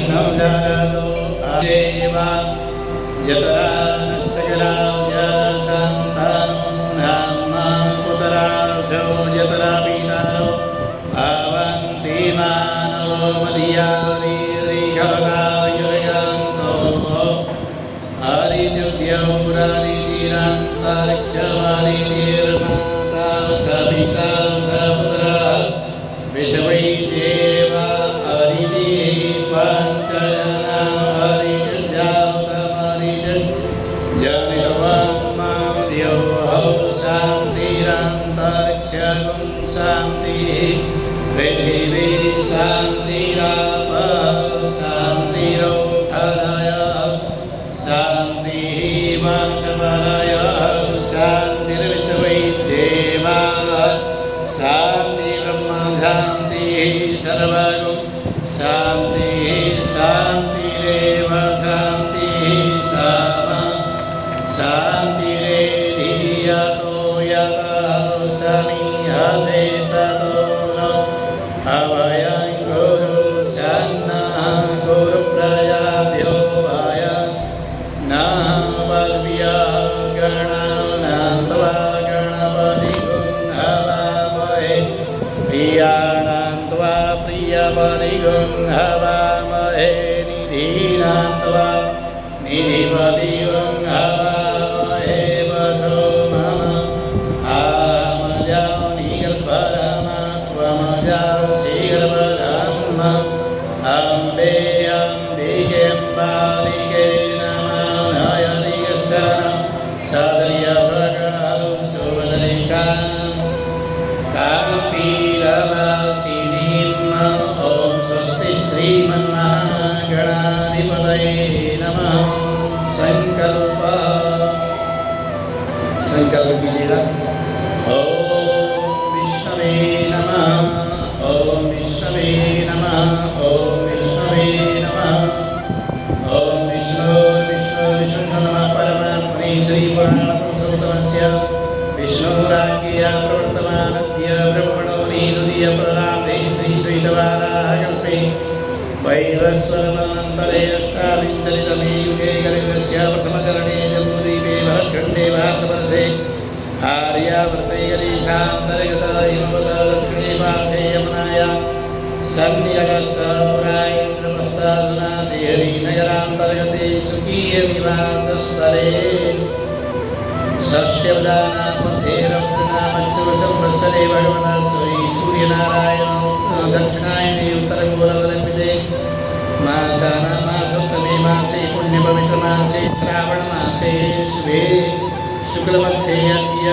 No जातो आदेवा जतरा नसगरा जसंतानो नामा पुतरासो जतरा पितारो अवंति मानो मदियारि रिघरायुर्गन्तो हरिद्यौरादितिरन्तरिक्षवारिनिर्माता सविता सपुत्रा विश्वै देवा हरिः पञ्चजना हरिर्जातमरिर् जनिर्वाङ्माद्यो शान्तिरन्तरिक्षगुं शान्तिः पृथिवी शान्तिराप शान्तिरोषधयः शान्तिः वंशपरयः शान्तिर्विश्वै देवाः शान्तिर्ब्रह्म शान्तिः सर्वगुं शान्तिः शान्तिरेव शान्तिः सामा शान्तिरेधियतो यतः समीहसे ततो न अभयं गुरु शन्नः गुरुप्रजाभ्यो भय नः पद्भ्यः गणानान्त्वा गणपतिगुं हवामहे प्रियाणान्त्वा प्रियपतिगुं हवामहे निधीनान्त्वा निधिपतिगुं हवामहे वसो मम आमजानिगर्भरमा त्वमजां शीघ्रवधम् अम्बे अम्बिके बालिके नमः सदर्यभगणौ सुवदरिकां कापीरवासिनीम् ॐ स्वस्ति श्रीमन्महागणाधिपतये नमः। संकल्प कीजिएगा। ओम विष्णवे नमः। ओम विष्णवे नमः। ओम विष्णवे नमः। ओम विष्णु नमः परमात्मने श्री पुराणपुरुषोत्तमस्य विष्णुराज्ञया प्रवर्तमानस्य ब्रह्मणो निरुदीय प्रलाभे श्री श्वेतवाराहकल्पे वैवस्वतमन्तरे अष्टाविंशतितमे युगे कलियुगस्य प्रथमचरणे जम्बूद्वीपे भरतखण्डे भारतवर्षे आर्यावर्ते देशान्तर्गत हिमवत् दक्षिणे पार्श्वे यमुनायां सन्निकटस्थपुरा इन्द्रप्रस्थादुना देहलीनगरान्तर्गते स्वकीयनिवासस्थले षष्ठ्यवदानां मध्ये रौद्रनामत्सवसंवत्सरे भगवता सूर्यनारायणो दक्षिणायने उत्तरगोलावलम्बिते मासोत्तमे मासे पुण्यपवित्रमासे श्रावणमासे शुभे शुक्लपक्षे अद्य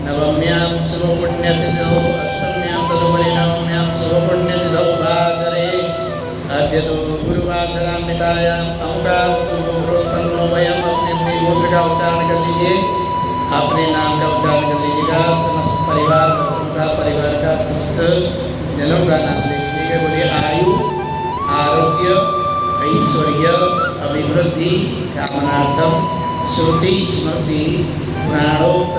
नवम्यां शुभपुण्यतिथौ अष्टम्यां तदुपरि नवम्यां शुभपुण्यतिथौ वासरे अद्य तो गुरुवासरान्वितायाम् अमुकावतु गुरुतन्नो वयम् अपने गोत्र का उच्चारण कर लीजिए। अपने नाम का उच्चारण कर लीजिएगा। समस्त परिवार का परिवार का समस्त जनों का नाम ले लीजिएगा। बोलिए आयु आरोग्य ऐश्वर्य अभिवृद्धि कामनार्थम श्रुति स्मृति प्राणोक्त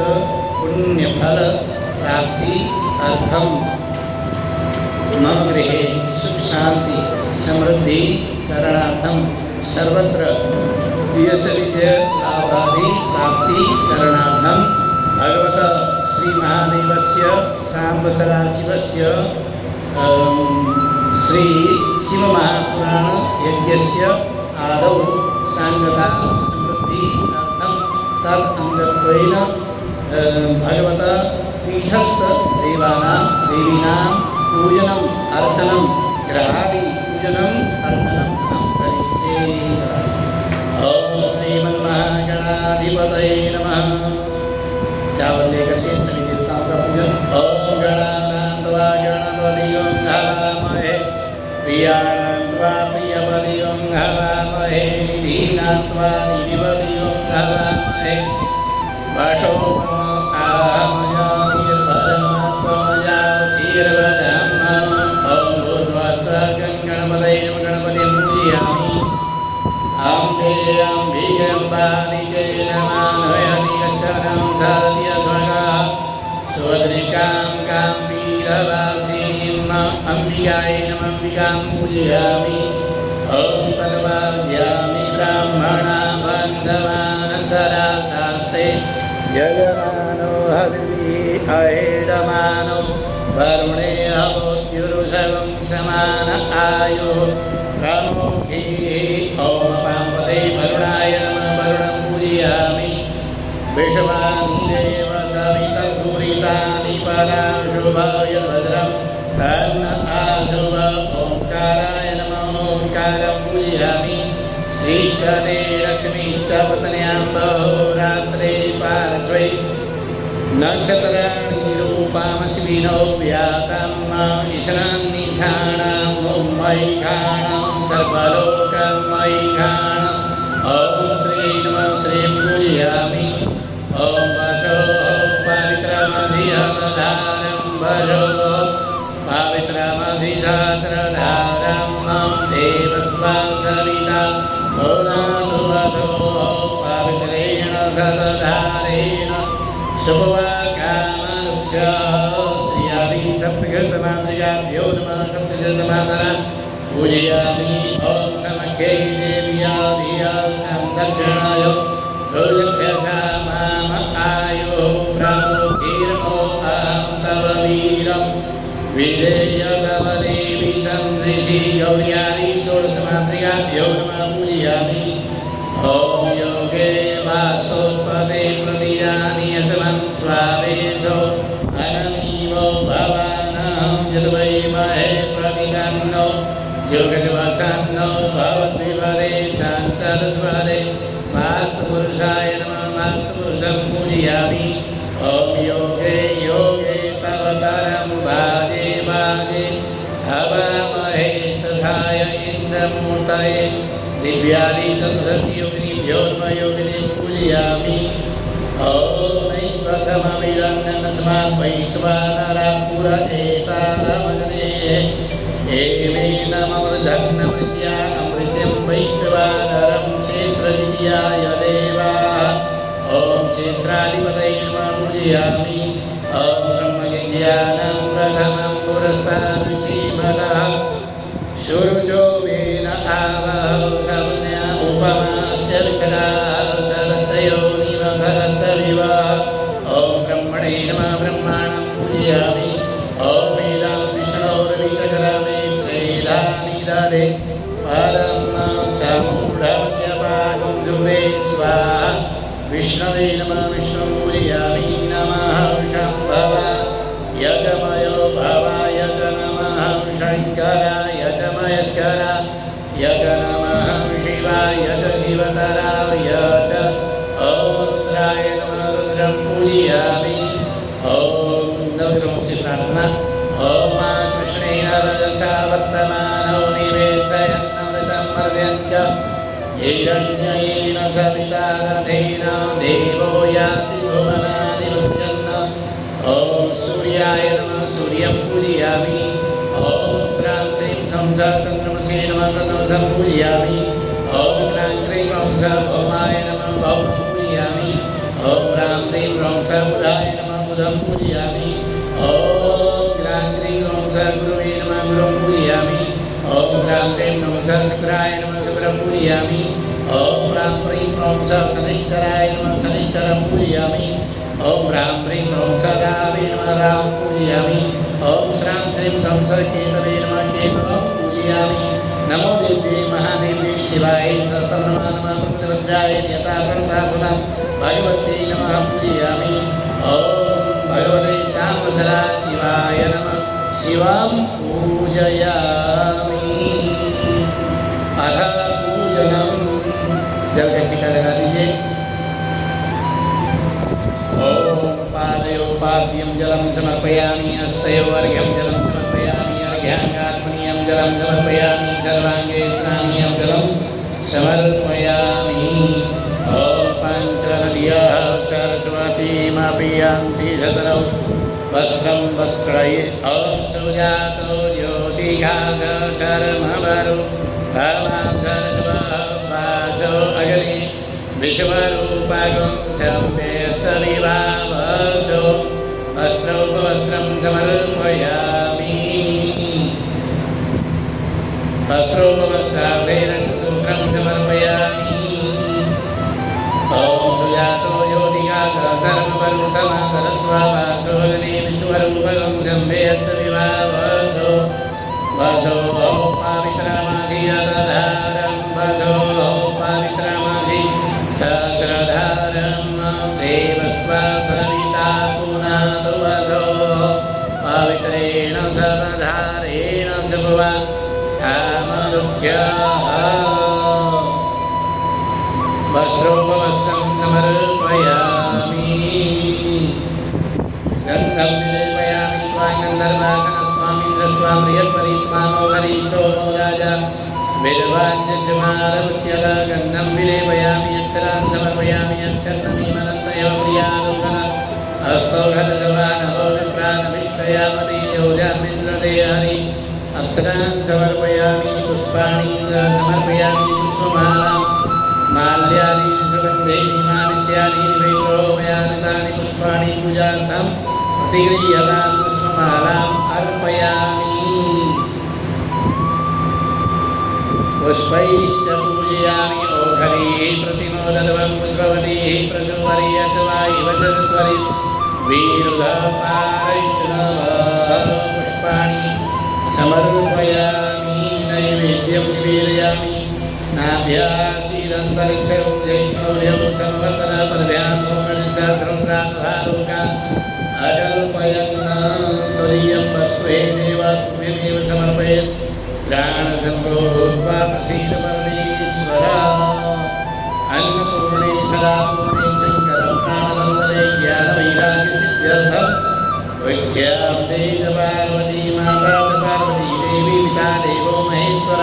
पुण्यफल प्राप्ति अर्थम मम गृहे सुख शांति समृद्धि करणार्थम सर्वत्र यश विजय लाभादि प्राप्ति करणार्थम भगवत श्री महादेवस्य सांब सदाशिवस्य श्री शिव महापुराण यज्ञस्य आदौ सांगता समृद्धि अर्थम तद अंगत्वेन भगवत पीठस्थ देवानां देवीनां पूजनम अर्चनम ग्रहादि पूजनम अर्चनम हम करिष्ये। ओम श्रीमन्महागणाधिपतये नमः। चावल लेकर के सभी देवताओं का पूजन। ओम गणानान्त्वा गणपतिं हवामहे प्रियाणान्त्वा प्रियपतिं हवामहे निधीनान्त्वा निधिपतिं हवामहे वशो आमजानिर्भरमा शीघ्रवधम् ॐ भूर्भुवस्सुवः गणपतये गणपतिं पूजयामि। अम्बे अम्बिके अम्बालिके नमः। हयनिकशनं सारथ्य स्वर्गः सुभद्रिकां काम्बीरवासिनीम् अम्बिकायै नमः। अम्बिकां पूजयामि। वाद्यामि ब्राह्मणा बन्धमानसरा शास्त्रे यजमानो हविः अहेडमानो वरुणे हवोद्युरुसवं समान आयुः प्रमुखीः ॐ पार्वते वरुणाय नमः वरुणं पूजयामि विश्वानि देव सवितर्दुरितानि पराशुभाय भद्रं तन्न आशुभ ओंकाराय नमः ओंकारं पूजयामि श्रीशने लक्ष्मीश्च पत्न्यां बहुरात्रे पार्श्वे नक्षत्राणि रूपामश्विनो व्यातं ईशान्निशाणां मयिखाणां सर्वलोकमयिखाणां ॐ श्री नमः श्रीं पूजयामि ॐ वशो पवित्रमधिहतधारं वशो पवित्रमधि सहस्रधारं देवस्वा सविता भुनातु वशो पवित्रेण सतधारेण शुभवाकामनुच्च श्रियादि सप्तकृतमातृकाभ्यो नमः सप्तकृतमातरं पूजयामि ॐ समख्यै देव्या धिया सन्दर्शनाय रोजक्षसा माम आयुः प्रमुखीर्मो अहं तव वीरं विधेय तव देवी सन्दृशि गौर्यादि षोडशमातृकाभ्यो नमः पूजयामि ॐ योगे वासोस्पदे प्रविजानि असमं स्वावेशो अनमीवो भवानहं यद्वैमहे प्रविदन्नो योगजवसन्नो भवद्विवरे शान्तरस्वरे वास्तुपुरुषाय नमः वास्तुपुरुषं पूजयामि ॐ योगे योगे तव तरं भाजे भाजे हवामहे सखाय इन्द्रमूर्तये दिव्यादि चतुर्योगिनीभ्यो योगिनीं पूजयामि ॐ नैश्वसमविरन्नस्मात् वैश्वानरापुर एतारमग्ने एकेनमृधन्नमृत्या अमृत्यं वैश्वानरं क्षेत्रद्वितीयाय देवाः ॐ क्षेत्राधिपतये नमः पूजयामि ॐ ब्रह्मविद्यानां प्रथमं पुरस्तात् ऋषिमतः शुरुचो वेन आवहौ सवन्या उपमास्य विशदा सरस्योनिव सरस्विवः ॐ ब्रह्मणे नमः ब्रह्माणं पूजयामि ॐ वेदां विष्णोर्विचक्रमे त्रैधानि ददे परं समूढस्य पाकं जुरे स्वाहा विष्णवे नमः विष्णुं पूजयामि नमः शम्भव यजमयो भवाय च नमः शङ्कराय च महेश्वराय च नमः शिवाय च शिवतराय च ॐ रुद्राय नमः रुद्रं पूजयामि ॐ नवग्रहस्य प्रार्थना ॐ कृष्णेन रजसा वर्तमानो निवेशयन्नमृतं मर्द्यं च हिरण्येन सविता रथेन देवो याति भुवनानि पश्यन् ॐ सूर्याय नमः सूर्यं पूजयामि ॐ श्रां श्रीं संसा चन्द्रमसे नमः तमसं पूजयामि ॐ क्रां क्रीं रौंस भौमाय नमः भौमं पूजयामि ॐ रां क्रीं रौंस बुधाय नमः बुधं पूजयामि ॐ क्रां क्रीं रौंस गुरुवे नमः गुरुं पूजयामि ॐ क्रां क्रीं रौंस शुक्राय नमः शुक्रं पूजयामि ॐ रां क्रीं रौंस शनिश्चराय नमः शनिश्चरं पूजयामि ॐ रां क्रीं रौंस रावे नमः रां पूजयामि ॐ श्रां श्रीं संसर्केतवे नमः केतवं पूजयामि नमो देव्ये महादेव्ये शिवाय सर्वनमः नमः प्रभद्राय यथाप्रणतासुनां भगवते नमः पूजयामि ॐ भगवते श्यामसरा शिवाय नमः शिवां पूजयामि अथ पूजनं जल का छिटा लगा दीजिए ॐ पादयो पाद्यं जलं समर्पयामि हस्तयो अर्घ्यं जलं समर्पयामि अर्घ्याङ्गात्मनीयं जलं समर्पयामि सर्वाङ्गे स्नानीयं जलं समर्पयामि ॐ पञ्चनद्यः सरस्वतीमपि यान्ति शतरौ वस्त्रं वस्त्रये ॐ सुजातो ज्योतिघासचर्मवरु वासो अग्नि विश्वरूपगं सव्यसविभावसो वस्त्रोपवस्त्रं समर्पयामि वस्त्रोपवस्त्राभेरण्यसूत्रं वासो गणे विश्वरूपगं शम्भेयस्य विवावसो वसो पवित्रमासि अतधारं वसो पवित्रमासि सहस्रधारं देवस्वा सविता पुनातु वसो पवित्रेण सर्वधारेण सुभवा कामरुक्ष्यः वस्त्रोपवस्त्रं समर्पयामि गन्धं निवेदयामि त्वां गन्धर्वागणस्वामिं दृष्ट्वा प्रियपरित्मामोहरीशो नो राजा वेदवान्यजमारमुच्यत गन्धं विलेपयामि अक्षरान् समर्पयामि अक्षरमीमनन्तयो प्रियालोकन हस्तौघटजवानहो विप्राणविष्टयामति योजामिन्द्रदेहरि अक्षरान् समर्पयामि पुष्पाणि समर्पयामि पुष्पमालां माल्यानि सुगन्धैः मानित्यानि वैप्रोमयानितानि पुष्पाणि पूजार्थम् प्रतिगृह्यतां पुष्पमालाम् अर्पयामि पुष्पैश्च पूजयामि ओघरीः प्रतिमोदनं पुष्पवतीः प्रचोदरीयचवा इव चत्वरि वीरुधपारैष्णवः पुष्पाणि समर्पयामि नैवेद्यं निवेदयामि नाभ्यासीरन्तरिक्षं जैष्णोर्यं संवत्सरपर्भ्यां भूमिर्षड्रुद्रात्भालोका अकल्पयन् तुरीयं वस्तु हे देव तुभ्यमेव समर्पयेत् प्राणसम्भूत्वा प्रसीद परमेश्वर अन्नपूर्णे सदापूर्णे शङ्करं प्राणवन्दने ज्ञानवैराग्यसिद्ध्यर्थम् वैद्यां देवपार्वती माता च पार्वती देवी पिता देवो महेश्वर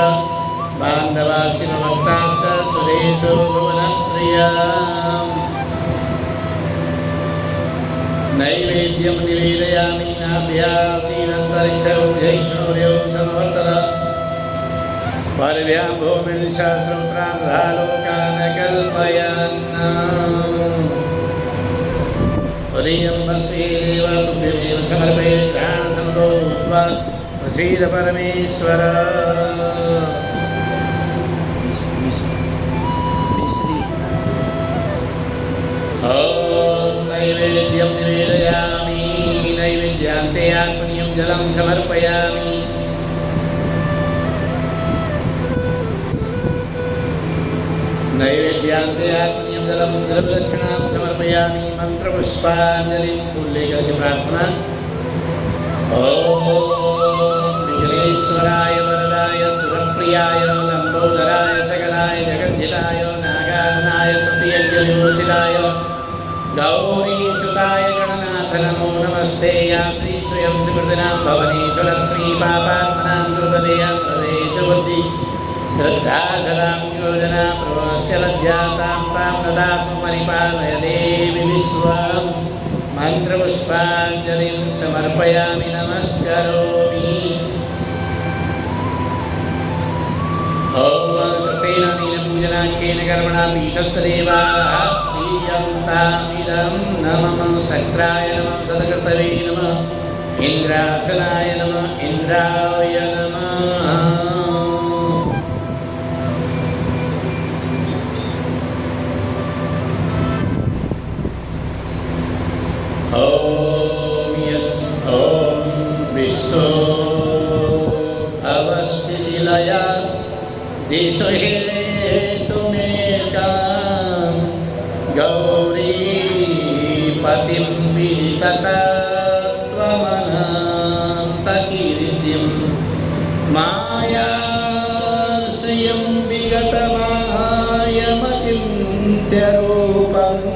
बान्धवा शिवभक्ताश्च सुरेशो भुवनप्रिया नैवेद्यं निवेदयामि नाभ्यासीरन्तरिक्षौ जैष्णोर्यौ संवर्तन पर्व्यां भूमिर्दशास्रोत्रान्धालोकान् कल्पयन् तुरीयं वस्ये देव तुभ्यमेव समर्पयेत् प्राणसम्भो भूत्वा प्रसीद परमेश्वर ॐ नैवेद्यं निवेदयामि नैवेद्यान्ते आत्मनीयं जलं समर्पयामि नैवेद्यान्ते आत्मनीयं जलं द्रव्यदक्षिणां समर्पयामि मन्त्रपुष्पाञ्जलिं उल्लेखस्य प्रार्थना ॐ विघ्नेश्वराय वरदाय सुरप्रियाय लम्बोदराय सकलाय जगद्धिताय नागानाय सत्ययज्ञविभूषिताय गौरीसुताय गणनाथ नमो नमस्ते या श्री स्वयं सुकृतिनां भवनेश्वरश्री पापात्मनां द्रुतदेयं प्रदेशबुद्धि श्रद्धा सदां योजना प्रभवस्य लज्जातां तां ददासु परिपालय देवि विश्वं मन्त्रपुष्पाञ्जलिं समर्पयामि नमस्करोमि ॐ कृतेन नीलपूजनाख्येन कर्मणा पीठस्थदेवाः प्रीयन्तामिदं नमः शक्राय नमः सदकृतवे नमः इन्द्रासनाय नमः इन्द्राय नमः ॐ यस् ॐ विश्वो अवस्थितिलया दिशो हेतुमेकां गौरी पतिं विदिततत्त्वमनन्तकीर्तिं मायाश्रियं विगतमायमचिन्त्यरूपम्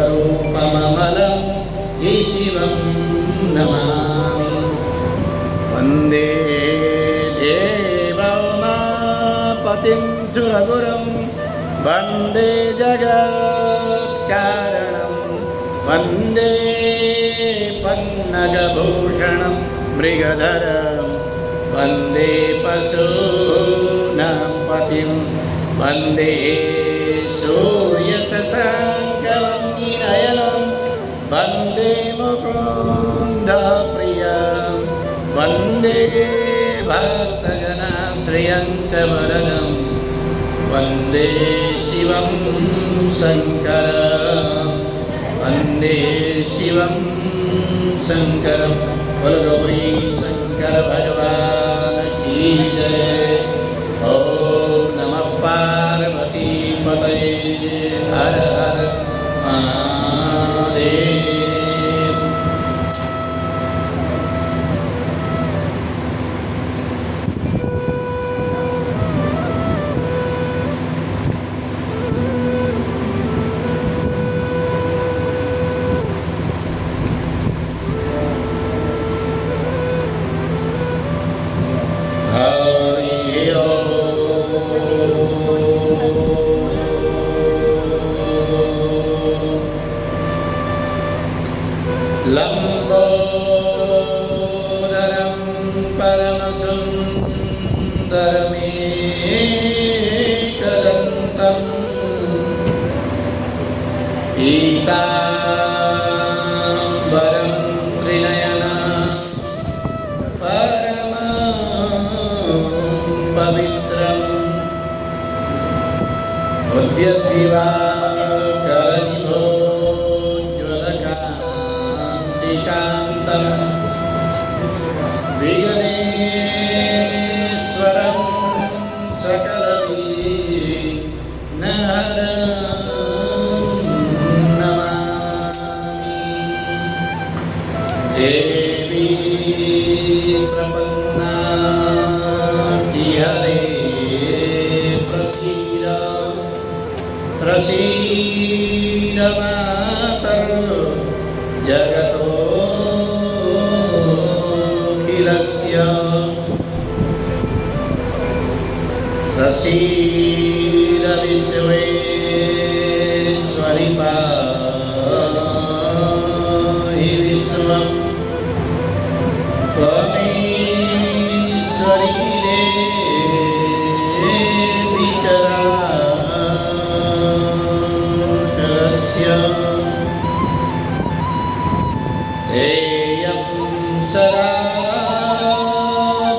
बोधस्वरूपममलं हि शिवं नमामि वन्दे देवोमापतिं सुरगुरुं वन्दे जगत्कारणं वन्दे पन्नगभूषणं मृगधरं वन्दे पशूनां पतिं वन्दे सूर्यशशाङ्कवन्निनयनं वन्दे मुकुन्दप्रियं वन्दे भक्तजनाश्रयं च वरदं वन्दे शिवं शङ्करं वन्दे शिवं शङ्करं बोलो गौरी शंकर भगवान की जय। ओम नमः पार्वती पतये हर हर महादेव। लंबोदरं परमसुन्दरमेकदन्तं पीताम्बरं त्रिनयनं परमं पवित्रम् उद्यद्दिवाकरनिभोज्ज्वलकान्तिकान्तं विघ्नेश्वरं सकलविघ्नहरं नमामि। देवी प्रपन्नार्तिहरे प्रसीद मातर् जगतोऽखिलस्य प्रसीद विश्वेश्वरि पाहि विश्वं त्वमीश्वरी देवी तेयं सदा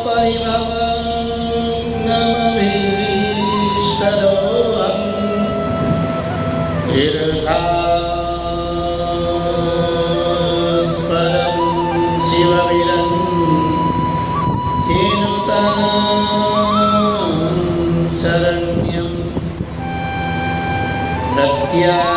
परिभवग्नमभीष्टदोहं तीर्थास्पदं शिवविरं चिनुतं शरण्यं प्रत्यार्तिहं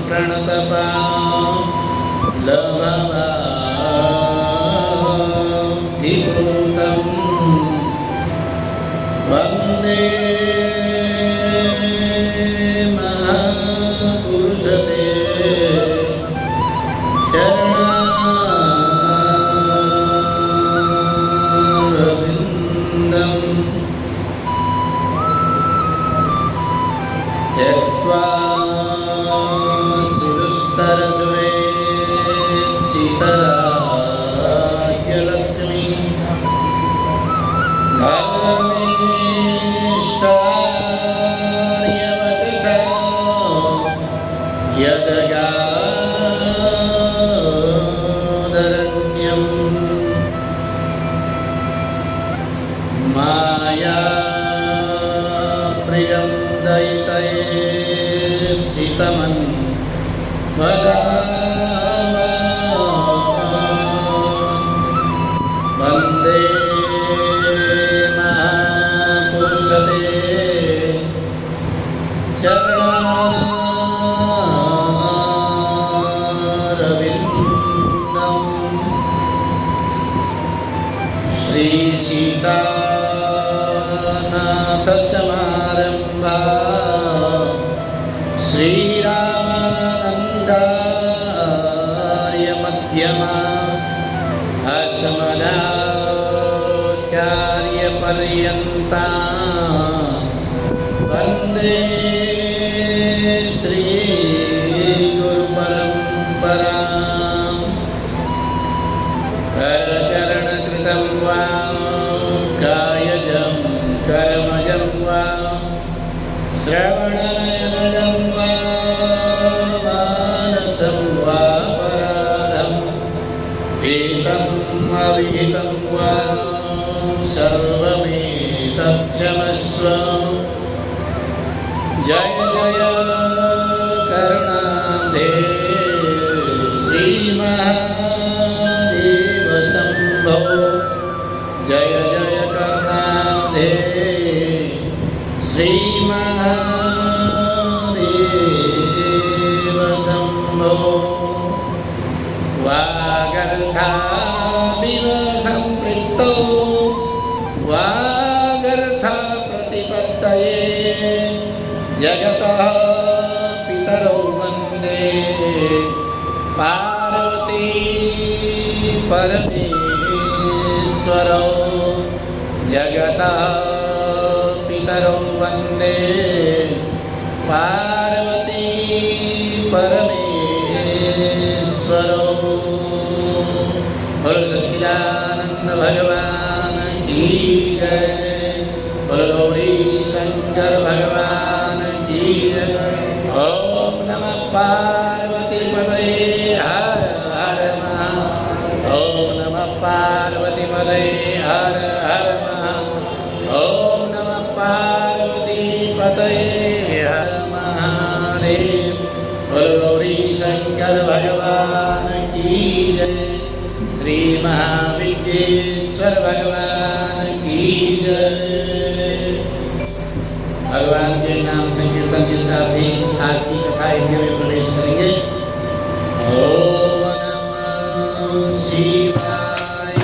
प्रणतपालभवाब्धिभूतं वन्दे महापुरुषते चरणारविन्दम् त्यक्त्वा सुरस्तरसुरेत्सितराज्यलक्ष्मी धर्मिष्ठार्यवचसा यदगादरण्यं माया प्रियं दयितयेत्सितमन् वन्दे महापुरुषते चरणारविन्दं श्रीसीतानाथसमारम्भा श्रीरामानन्दार्यमध्यमा अस्मदाचार्यपर्यन्ता वन्दे श्रीगुरुपरम्पराम्। करचरणकृतं वा कायजं कर्मजं वा श्रवणनयनं वा मानसं वा पराधं विहितं वा सर्वमेतत् जय जय करुणाब्धे श्री महादेव शंभो जय जय करुणाब्धे श्री महादेव शंभो वागर्थाविव संपृक्तो वागर्थ प्रतिपत्तये जगतः पितरौ वन्दे पार्वती परमेश्वरौ जगतः पितरौ वन्दे पार्वती परमेश्वरौ। बोलो सच्चिदानंद भगवान की जय। बोलो गौरी शंकर भगवान की जय। ओम नमः पार्वती पतये हर हर महादेव। ओम नमः पार्वती पतये हर हर महादेव। ओम नमः पार्वती पतये हर महादेव। बोलो गौरी शंकर भगवान की जय। श्री महाविद्येश्वर भगवान की जय। भगवान के नाम संकीर्तन के साथ ही आज की कथा यज्ञ में प्रवेश करेंगे। ओम नमः शिवाय।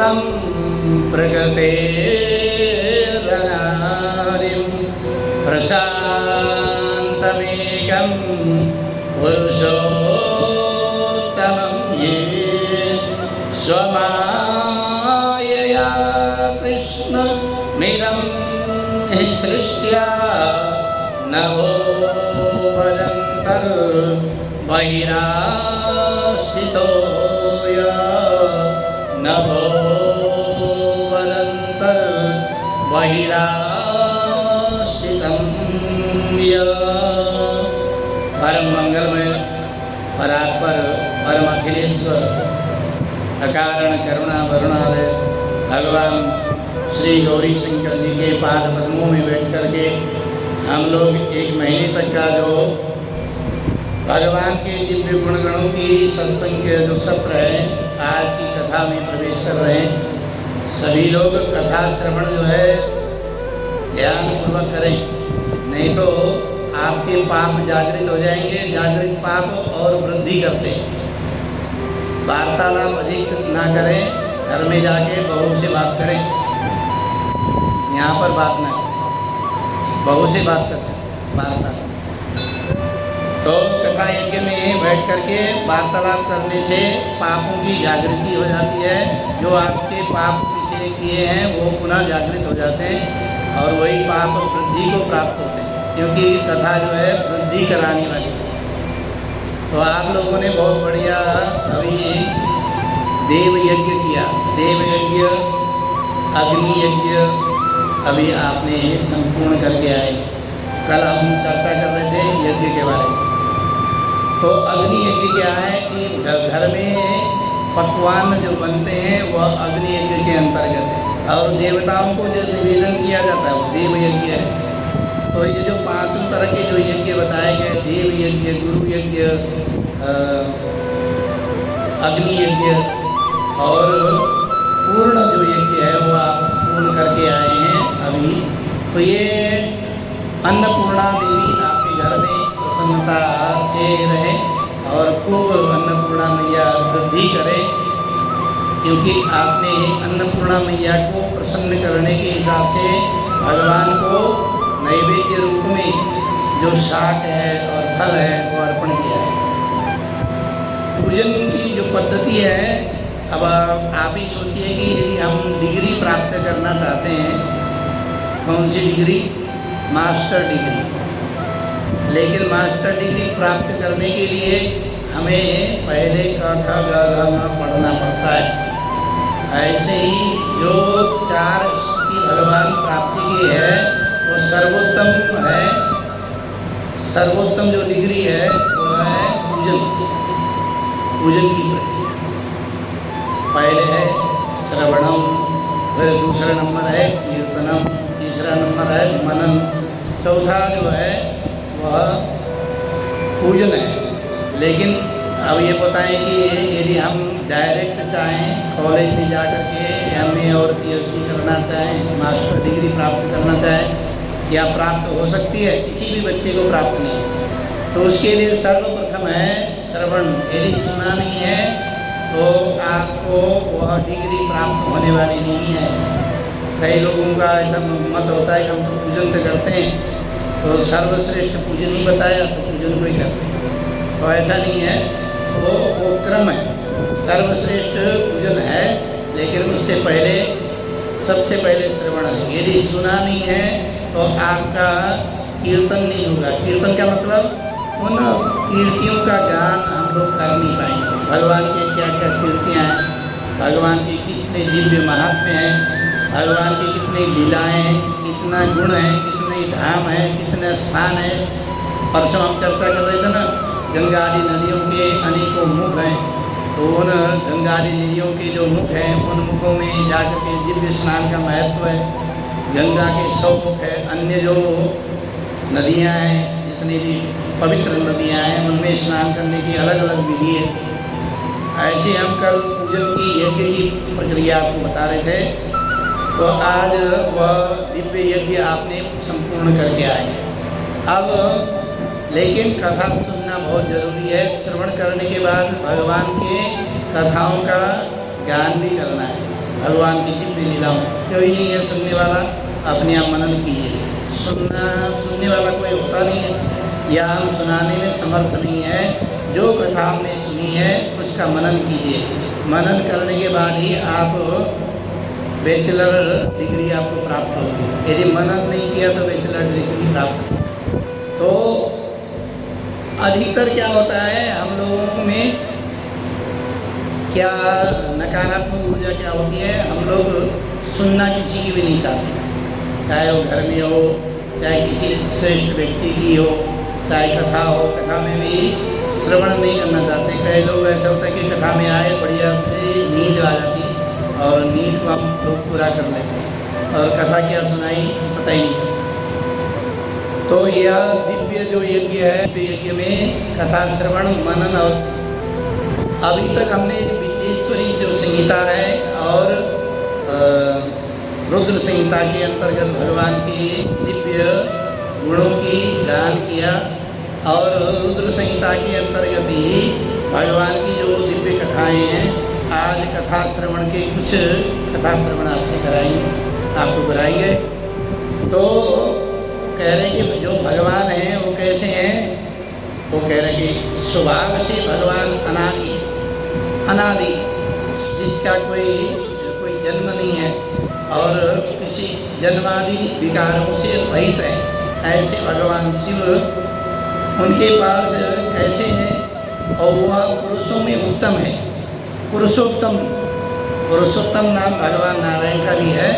तं प्रगतेरनादिं प्रशान्तमेकं पुरुषोत्तमं ये स्वमायया कृष्णमिदं हि सृष्ट्या नभो वदन्तर्बहिरास्थितो नभो वदन्तर्बहिरास्थितं परम मंगलमय परात्पर परम अखिलेश्वर अकारण करुणा वरुणालय भगवान श्री गौरी शंकर जी के पाद पद्मों में बैठ करके हम लोग एक महीने तक का जो भगवान के दिव्य गुणगणों की सत्संग के जो सत्र है आज की कथा में प्रवेश कर रहे हैं। सभी लोग कथा श्रवण जो है ध्यान पूर्वक करें, नहीं तो आपके पाप जागृत हो जाएंगे। जागृत पाप और वृद्धि करते हैं। वार्तालाप अधिक ना करें, घर में जाके बहू से बात करें, यहाँ पर बात ना करें, बहू से बात कर सकते वार्तालाप। तो कथा यज्ञ में बैठ करके वार्तालाप करने से पापों की जागृति हो जाती है। जो आपके पाप पीछे किए हैं वो पुनः जागृत हो जाते हैं और वही पाप वृद्धि को प्राप्त होते हैं, क्योंकि कथा जो है वृद्धि कराने वाली है। तो आप लोगों ने बहुत बढ़िया अभी देव यज्ञ किया, देव यज्ञ, अग्नि यज्ञ अभी आपने संपूर्ण करके आए। कल हम चर्चा कर रहे थे यज्ञ के बारे में। तो अग्नि यज्ञ क्या है कि घर में पकवान जो बनते हैं वह अग्नि यज्ञ के अंतर्गत है, और देवताओं को जो निवेदन किया जाता है वो देव यज्ञ है। तो ये जो पांचों तरह के जो यज्ञ बताए गए, देव यज्ञ, गुरु यज्ञ, अग्नि यज्ञ और पूर्ण जो यज्ञ है वो आप पूर्ण करके आए हैं अभी। तो ये अन्नपूर्णा देवी आपके घर में प्रसन्नता से रहे और खूब अन्नपूर्णा मैया वृद्धि करे, क्योंकि आपने अन्नपूर्णा मैया को प्रसन्न करने के हिसाब से भगवान को नैवेद्य रूप में जो शाक है और फल है वो अर्पण किया है। पूजन की जो पद्धति है, अब आप ही सोचिए कि यदि हम डिग्री प्राप्त करना चाहते हैं, कौन सी डिग्री? Master degree. लेकिन मास्टर डिग्री प्राप्त करने के लिए हमें पहले क ख ग घ ङ पढ़ना पड़ता है। ऐसे ही जो 4 की भगवान प्राप्ति की है वो सर्वोत्तम है। सर्वोत्तम जो डिग्री है वो है पूजन, पूजन की प्रक्रिया। पहले है श्रवणम, फिर दूसरा नंबर है कीर्तनम, तीसरा नंबर है मनन, चौथा जो है वह पूजन है। लेकिन अब ये बताएं कि यदि हम डायरेक्ट चाहें कॉलेज में जा कर के MA और PhD करना चाहें, मास्टर डिग्री प्राप्त करना चाहें, क्या प्राप्त हो सकती है? किसी भी बच्चे को प्राप्त नहीं है। तो उसके लिए सर्वप्रथम है श्रवण। यदि सुना नहीं है तो आपको वह डिग्री प्राप्त होने वाली नहीं है। कई लोगों का ऐसा मत होता है कि हम तो पूजन तो करते हैं, तो सर्वश्रेष्ठ पूजन ही बताया तो पूजन को ही करते हैं। तो ऐसा नहीं है, वो क्रम है। सर्वश्रेष्ठ पूजन है, लेकिन उससे पहले सबसे पहले श्रवण है। यदि सुना नहीं है तो आपका कीर्तन नहीं होगा। कीर्तन का मतलब उन कीर्तियों का गान हम लोग कर नहीं पाएंगे। भगवान के क्या क्या कीर्तियाँ हैं, भगवान के कितने दिव्य महात्म्य हैं, भगवान की कितनी लीलाएँ हैं, कितना गुण है, कितने धाम है, कितने स्थान है। परसों हम चर्चा कर रहे थे ना, गंगा आदि नदियों के अनेकों मुख हैं। तो उन गंगा आदि नदियों के जो मुख हैं, उन मुखों में जाकर के दिव्य स्नान का महत्व है। गंगा के 100 मुख है। अन्य जो नदियाँ हैं, जितनी भी पवित्र नदियाँ हैं, उनमें स्नान करने की अलग अलग विधि है। ऐसे हम कल पूजन की यज्ञ की प्रक्रिया आपको बता रहे थे। तो आज वह दिव्य यज्ञ आपने संपूर्ण करके आए। अब लेकिन कथा सुनना बहुत ज़रूरी है। श्रवण करने के बाद भगवान के कथाओं का ज्ञान भी करना है। भगवान की दिव्य लीलाओं, कोई नहीं है सुनने वाला, अपने आप मनन कीजिए। सुनने वाला कोई होता नहीं है, या हम सुनाने में समर्थ नहीं है। जो कथा हमने सुनी है उसका मनन कीजिए। मनन करने के बाद ही आप बैचलर डिग्री आपको प्राप्त होगी। यदि मनन नहीं किया तो बैचलर डिग्री प्राप्त होगी। तो अधिकतर क्या होता है, हम लोगों में क्या नकारात्मक ऊर्जा क्या होती है, हम लोग सुनना किसी की भी नहीं चाहते, चाहे वो घर में हो, चाहे किसी श्रेष्ठ व्यक्ति की हो, चाहे कथा हो, कथा में भी श्रवण नहीं करना चाहते। कई लोग ऐसा होता है कि कथा में आए, बढ़िया से नींद आ जाती और नींद को हम लोग पूरा कर लेते हैं और कथा क्या सुनाई पता ही नहीं चलता। तो यह दिव्य जो यज्ञ है, यज्ञ में कथा श्रवण मनन। और अभी तक हमने विद्येश्वरी जो संहिता है और रुद्र संहिता के अंतर्गत भगवान के दिव्य गुणों की गान किया और रुद्र संहिता के अंतर्गत ही भगवान की जो दिव्य कथाएं हैं, आज कथा श्रवण के कुछ कथा श्रवण आपसे कराएंगे, आपको कराएंगे। तो कह रहे हैं कि जो भगवान हैं वो कैसे हैं, वो कह रहे हैं कि स्वभाव से भगवान अनादि अनादि, जिसका कोई जन्म नहीं है और किसी जन्मादि विकारों से रहित है, ऐसे भगवान शिव उनके पास कैसे हैं। और वह पुरुषों में उत्तम है, पुरुषोत्तम। पुरुषोत्तम नाम भगवान नारायण का भी है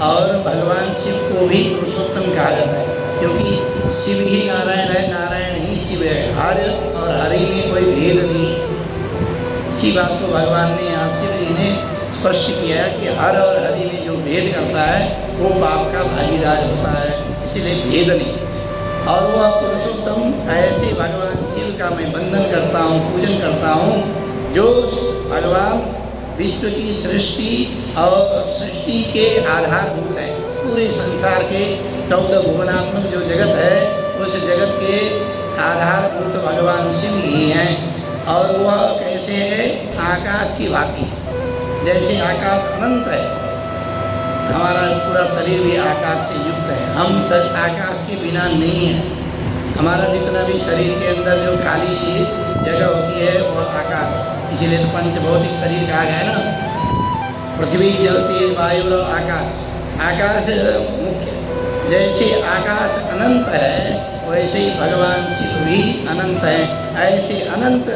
और भगवान शिव को भी पुरुषोत्तम कहा जाता है, क्योंकि शिव ही नारायण है, नारायण ही शिव है। हर और हरि में कोई भेद नहीं। इसी बात को भगवान ने यहाँ शिव जी ने स्पष्ट किया है कि हर और हरि में जो भेद करता है वो पाप का भागीदार होता है, इसलिए भेद नहीं। और वह पुरुषोत्तम ऐसे भगवान शिव का मैं वंदन करता हूँ, पूजन करता हूँ, जो भगवान विश्व की सृष्टि और सृष्टि के आधारभूत हैं। पूरे संसार के 14 भुवनात्मक जो जगत है, उस जगत के आधारभूत भगवान शिव ही हैं। और वह कैसे है, आकाश की भांति। जैसे आकाश अनंत है, हमारा पूरा शरीर भी आकाश से युक्त है, हम सब आकाश के बिना नहीं है। हमारा जितना भी शरीर के अंदर जो खाली जगह होती है वह आकाश है। इसीलिए तो पंचभौतिक शरीर कहा गया है ना, पृथ्वी जल तेज वायु और आकाश। आकाश मुख्य, जैसे आकाश अनंत है वैसे ही भगवान शिव भी अनंत है। ऐसे अनंत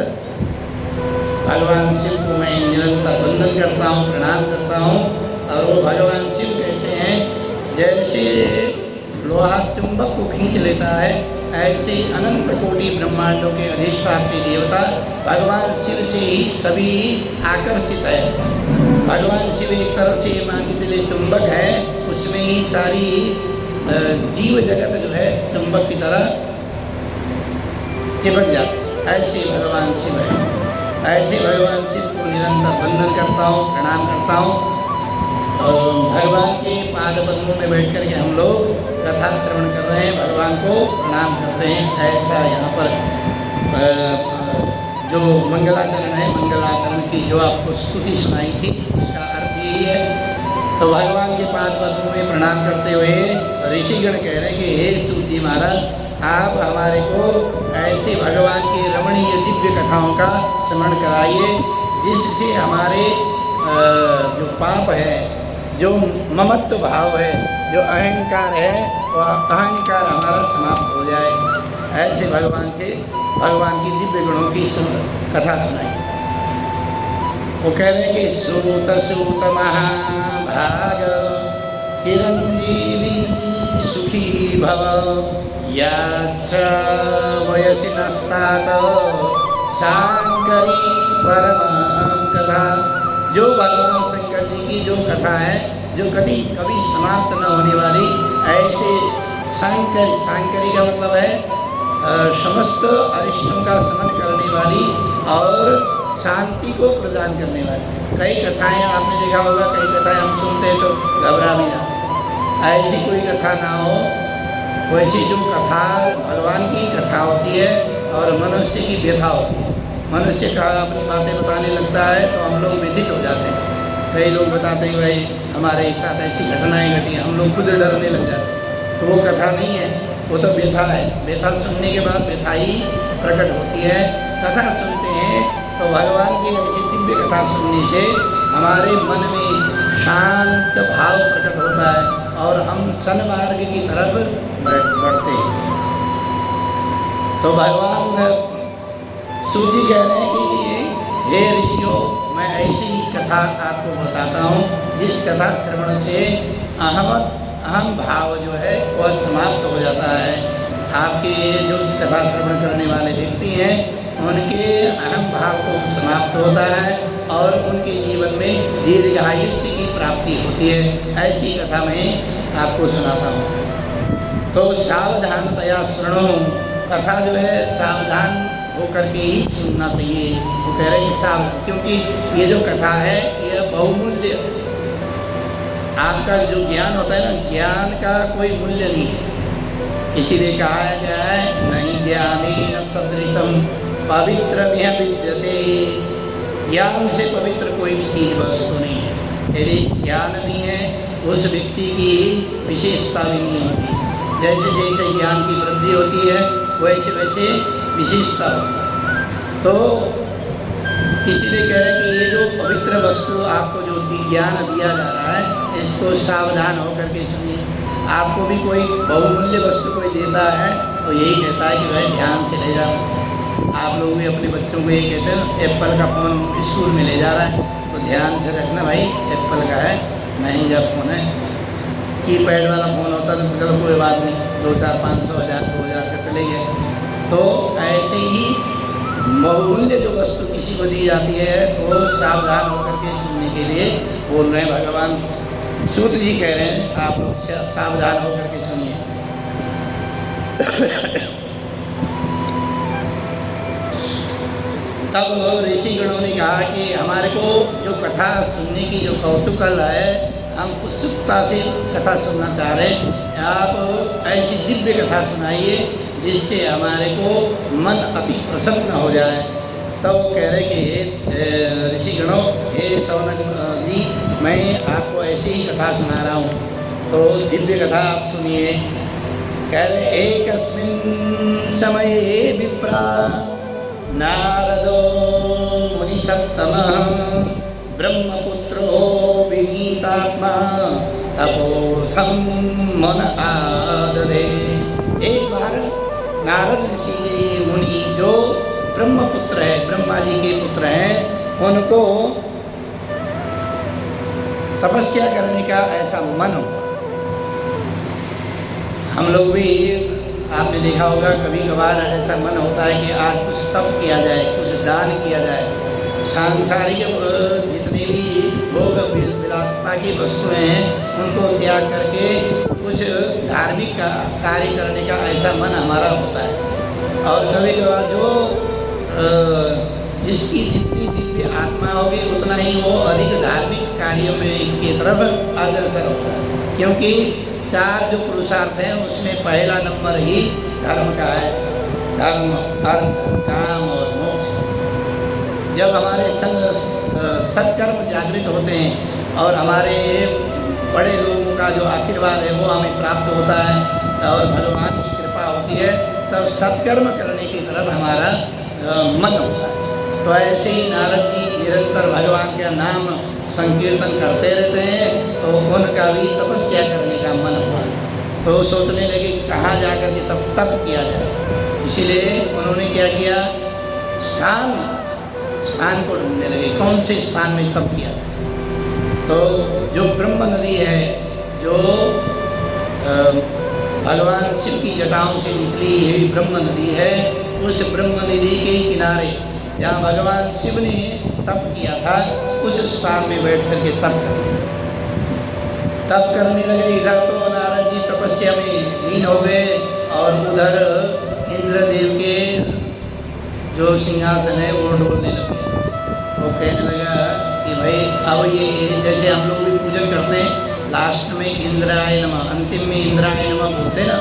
भगवान शिव को मैं निरंतर वंदन करता हूँ, प्रणाम करता हूँ। और वो भगवान शिव कैसे हैं, जैसे लोहा चुंबक को खींच लेता है, ऐसे अनंत कोटि ब्रह्मांडों के अधिष्ठात्री देवता भगवान शिव से ही सभी आकर्षित है। भगवान शिव एक तरह से मान के चले चुंबक है, उसमें ही सारी जीव जगत जो है चुंबक की तरह चिपक जाता, ऐसे भगवान शिव है। ऐसे भगवान शिव को निरंतर वंदन करता हूँ, प्रणाम करता हूँ। और भगवान के पाद पद्मों में बैठ कर के हम लोग कथा श्रवण कर रहे हैं, भगवान को प्रणाम करते हैं। ऐसा यहाँ पर जो मंगलाचरण है, मंगलाचरण की जो आपको स्तुति सुनाई थी, उसका अर्थ यही है। तो भगवान के पाद पद्मों में प्रणाम करते हुए ऋषिगण कह रहे हैं कि हे शिव जी महाराज, आप हमारे को ऐसे भगवान के रमणीय दिव्य कथाओं का स्मरण कराइए, जिससे हमारे जो पाप है, जो ममत्व भाव है, जो अहंकार है, वह अहंकार हमारा समाप्त हो जाए। ऐसे भगवान से भगवान की दिव्य गुणों की कथा सुनाई। वो कह रहे हैं कि सूत सूत महाभाग चिरंजीवी सुखी भव, यात्रा वयसि नस्तात शांकरी परम कथा। जो भगवान शंकर जी की जो कथा है, जो कभी समाप्त न होने वाली, ऐसे शांकरी का मतलब है समस्त अरिष्टों का शमन करने वाली और शांति को प्रदान करने वाली। कई कथाएं आपने देखा होगा, कई कथाएं हम सुनते हैं तो घबरा भी जाते। ऐसी कोई कथा ना हो, वैसी जो कथा भगवान की कथा होती है और मनुष्य की व्यथा होती है। मनुष्य का अपनी बातें बताने लगता है तो हम लोग व्यथित हो जाते हैं। कई लोग बताते हैं भाई हमारे साथ ऐसी घटनाएं घटी, हम लोग खुद डरने लग जाते हैं। तो वो कथा नहीं है, वो तो व्यथा है, व्यथा सुनने के बाद व्यथा ही प्रकट होती है। कथा सुनते हैं तो भगवान की ऐसी दिव्य कथा सुनने से हमारे मन में शांत भाव प्रकट होता है और हम सन्मार्ग की तरफ बढ़ते हैं। तो भगवान सूत जी कह रहे हैं कि हे ऋषियों, मैं ऐसी ही कथा आपको बताता हूँ जिस कथा श्रवण से अहम भाव जो है वह समाप्त हो जाता है। आपके जो कथा श्रवण करने वाले व्यक्ति हैं उनके अहम भाव को समाप्त होता है और उनके जीवन में दीर्घायुष्य की प्राप्ति होती है। ऐसी कथा मैं आपको सुनाता हूँ। तो सावधानतया सुनो, कथा जो है सावधान होकर के ही सुनना चाहिए। वो कह रहे हैं सावधान, क्योंकि ये जो कथा है यह बहुमूल्य, आपका जो ज्ञान होता है ना, ज्ञान का कोई मूल्य नहीं है। इसीलिए कहा गया है नहीं ज्ञानी न सदृशम पवित्र में विद्यते, ज्ञान से पवित्र कोई भी चीज़ वस्तु नहीं है। यदि ज्ञान नहीं है उस व्यक्ति की विशेषता भी नहीं होती। जैसे जैसे ज्ञान की वृद्धि होती है वैसे वैसे विशेषता होती है। तो इसीलिए कह रहे हैं कि ये जो पवित्र वस्तु आपको जो ज्ञान दिया जा रहा है इसको सावधान होकर के सुनिए। आपको भी कोई बहुमूल्य वस्तु कोई देता है तो यही कहता है कि भाई ध्यान से ले जाओ। आप लोग भी अपने बच्चों को ये कहते हैं एप्पल का फ़ोन स्कूल में ले जा रहा है तो ध्यान से रखना भाई, एप्पल का है, महंगा फ़ोन है। कीपैड वाला फ़ोन होता तो चलो कोई बात नहीं, 2,000, 500, 1,000, 2,000 का चले गए। तो ऐसे ही बहुमूल्य जो वस्तु किसी को दी जाती है वो सावधान होकर के सुनने के लिए बोल रहे हैं। भगवान सूत जी कह रहे हैं आप लोग सावधान होकर के सुनिए। तब ऋषिगणों ने कहा कि हमारे को जो कथा सुनने की जो कौतूहल है, हम उत्सुकता से कथा सुनना चाह रहे हैं। आप ऐसी दिव्य कथा सुनाइए जिससे हमारे को मन अति प्रसन्न हो जाए। तब वो कह रहे कि हे ऋषिगणों, हे शौनक जी, मैं आपको ऐसी ही कथा सुना रहा हूँ। तो दिव्य कथा आप सुनिए। कह रहे एकस्मिन् समये विप्रा नारदो मुनिसत्तमः ब्रह्मपुत्रो विनीतात्मा तपोर्थं मन आददे। एक बार नारद ऋषि मुनि जो ब्रह्मपुत्र है, ब्रह्मा जी के पुत्र हैं, उनको तपस्या करने का ऐसा मन हो। हम लोग भी आपने देखा होगा कभी कभार ऐसा मन होता है कि आज कुछ तप किया जाए, कुछ दान किया जाए। सांसारिक जितने भी भोग विलासता की वस्तुएं हैं उनको त्याग करके कुछ धार्मिक कार्य करने का ऐसा मन हमारा होता है। और कभी कभार जो जिसकी जितनी दिव्य आत्मा होगी उतना ही वो अधिक धार्मिक कार्यों में की तरफ अग्रसर होता है। क्योंकि 4 जो पुरुषार्थ हैं उसमें पहला नंबर ही धर्म का है। धर्म, अर्थ, काम और मोक्ष। जब हमारे सत्कर्म जागृत होते हैं और हमारे बड़े लोगों का जो आशीर्वाद है वो हमें प्राप्त होता है और भगवान की कृपा होती है, तब सत्कर्म करने की तरफ हमारा मन होता है। तो ऐसे ही नारद जी निरंतर भगवान का नाम संकीर्तन करते रहते हैं तो उनका भी तपस्या करने का मन हुआ। तो सोचने लगे कहाँ जाकर के तप किया जाए। इसीलिए उन्होंने क्या किया, स्थान को ढूंढने लगे, कौन से स्थान में तप किया जाए। तो जो ब्रह्म नदी है, जो भगवान शिव की जटाओं से निकली हुई ब्रह्म नदी है, उस ब्रह्म नदी के किनारे जहाँ भगवान शिव ने तप किया था उस स्थान में बैठ करके तप करने लगे। इधर तो नारद जी तपस्या में लीन हो गए और उधर इंद्रदेव के जो सिंहासन है वो डोलने लगे। वो कहने लगा कि भाई अब ये जैसे हम लोग भी पूजन करते हैं, लास्ट में इंद्राय नमः, अंतिम में इंद्राय नमः बोलते ना,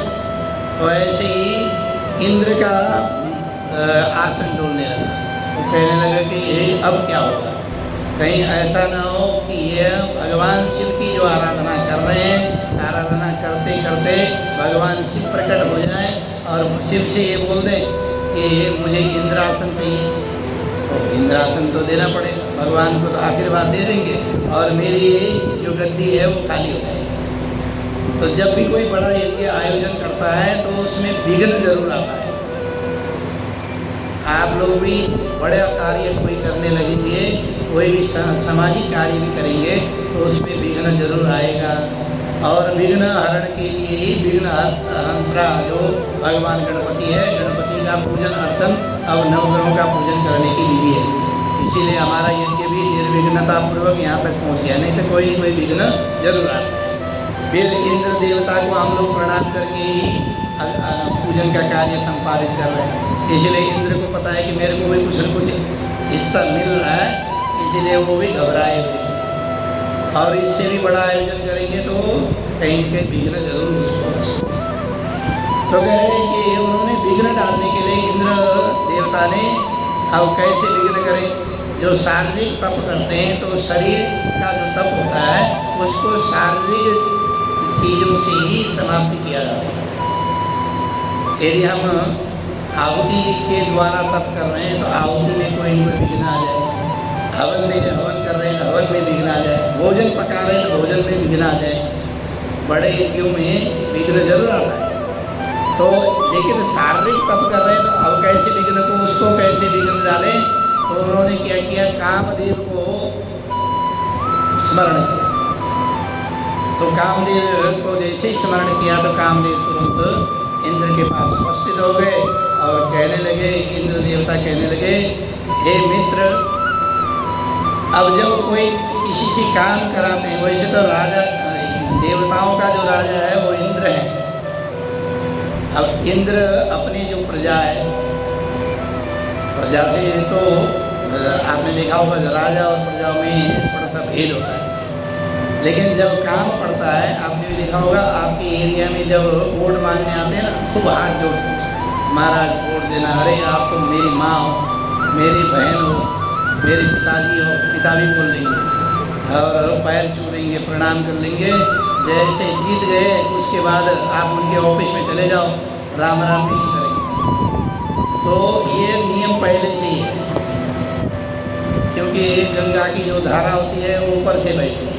तो ऐसे ही इंद्र का आसन डोलने लगा। वो कहने लगा कि ये अब क्या होगा, कहीं ऐसा ना हो कि ये भगवान शिव की जो आराधना कर रहे हैं, आराधना करते करते भगवान शिव प्रकट हो जाए और शिव से ये बोल दें कि मुझे इंद्रासन चाहिए, तो इंद्रासन तो देना पड़ेगा, भगवान को तो आशीर्वाद दे देंगे और मेरी जो गद्दी है वो खाली हो जाएगी। तो जब भी कोई बड़ा यज्ञ आयोजन करता है तो उसमें विघ्न जरूर आता है। आप लोग भी बड़ा कार्य कोई करने लगेंगे, कोई भी सामाजिक कार्य भी करेंगे तो उसमें विघ्न जरूर आएगा। और विघ्न हरण के लिए ही विघ्न हंत्रा जो भगवान गणपति है, गणपति का पूजन अर्चन अब नवग्रहों का पूजन करने की विधि है। इसीलिए हमारा यज्ञ भी निर्विघ्नता पूर्वक यहाँ तक पहुँच गया, नहीं तो कोई विघ्न जरूर आता है। फिर इंद्र देवता को हम लोग प्रणाम करके ही पूजन का कार्य संपादित कर रहे हैं। इसलिए इंद्र को पता है कि मेरे को भी कुछ न कुछ हिस्सा मिल रहा है, इसीलिए वो भी घबराए हुए और इससे भी बड़ा आयोजन करेंगे तो कहीं के विघ्न जरूर उसको। तो कह रहे कि उन्होंने विघ्न डालने के लिए इंद्र देवता ने अब कैसे विघ्न करें। जो शारीरिक तप करते हैं तो शरीर का जो तप होता है उसको शारीरिक चीज़ों से ही समाप्त किया जा सकता है। यदि हम आहुति के द्वारा तप कर रहे हैं तो आहुति में कोई विघ्न आ जाए, हवन कर रहे हैं हवन में विघ्न आ जाए, भोजन पका रहे हैं तो भोजन में विघ्न आ जाए, बड़े यज्ञों में विघ्न जरूर आता है। तो लेकिन शारीरिक तप कर रहे हैं तो अब कैसे विघ्न को उसको कैसे विघ्न डालें, तो उन्होंने क्या किया, कामदेव को स्मरण किया। तो कामदेव को जैसे ही स्मरण किया तो कामदेव तुरंत इंद्र के पास उपस्थित हो गए और कहने लगे, इंद्र देवता कहने लगे, हे मित्र, अब जब कोई किसी से काम कराते हैं, वैसे तो राजा देवताओं का जो राजा है वो इंद्र है। अब इंद्र अपनी जो प्रजा है, प्रजा से तो आपने देखा होगा राजा और प्रजा में थोड़ा सा भेद होता है, लेकिन जब काम पड़ता है आपने भी देखा होगा, आपके एरिया में जब वोट मांगने आते हैं ना, खूब हाथ जोड़ते हैं, महाराज वोट देना, अरे आप तो मेरी माँ हो, मेरी बहन हो, मेरे पिताजी हो, पिता भी बोल लेंगे और पैर छू लेंगे, प्रणाम कर लेंगे। जैसे जीत गए उसके बाद आप उनके ऑफिस में चले जाओ, राम राम भी नहीं करेंगे। तो ये नियम पहले से ही है, क्योंकि गंगा की जो धारा होती है वो ऊपर से बहती है,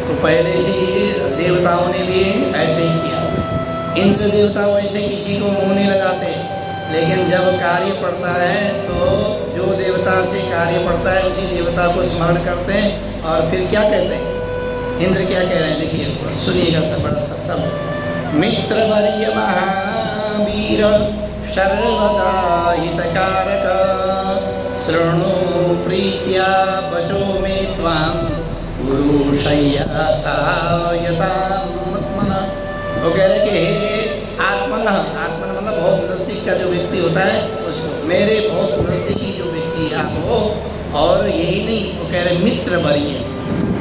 तो पहले से ही देवताओं ने भी ऐसे ही किया। इंद्र देवता वैसे किसी को मुँह नहीं लगाते, लेकिन जब कार्य पड़ता है तो जो देवता से कार्य पड़ता है उसी देवता को स्मरण करते हैं। और फिर क्या कहते हैं, इंद्र क्या कह रहे हैं, देखिए सुनिएगा सब बड़ा सा सब। मित्र वर्य महावीर सर्वदा हितकारक, शृणु प्रीत्या बचो में त्वां गुरु शय्या सहायतात्मन। वो कह रहे कि आत्मन, आत्मन मतलब बहुत नज़दीक का जो व्यक्ति होता है उसको, मेरे बहुत नज़दीकी जो व्यक्ति आप हो। और यही नहीं, वो कह रहे मित्र वर्य,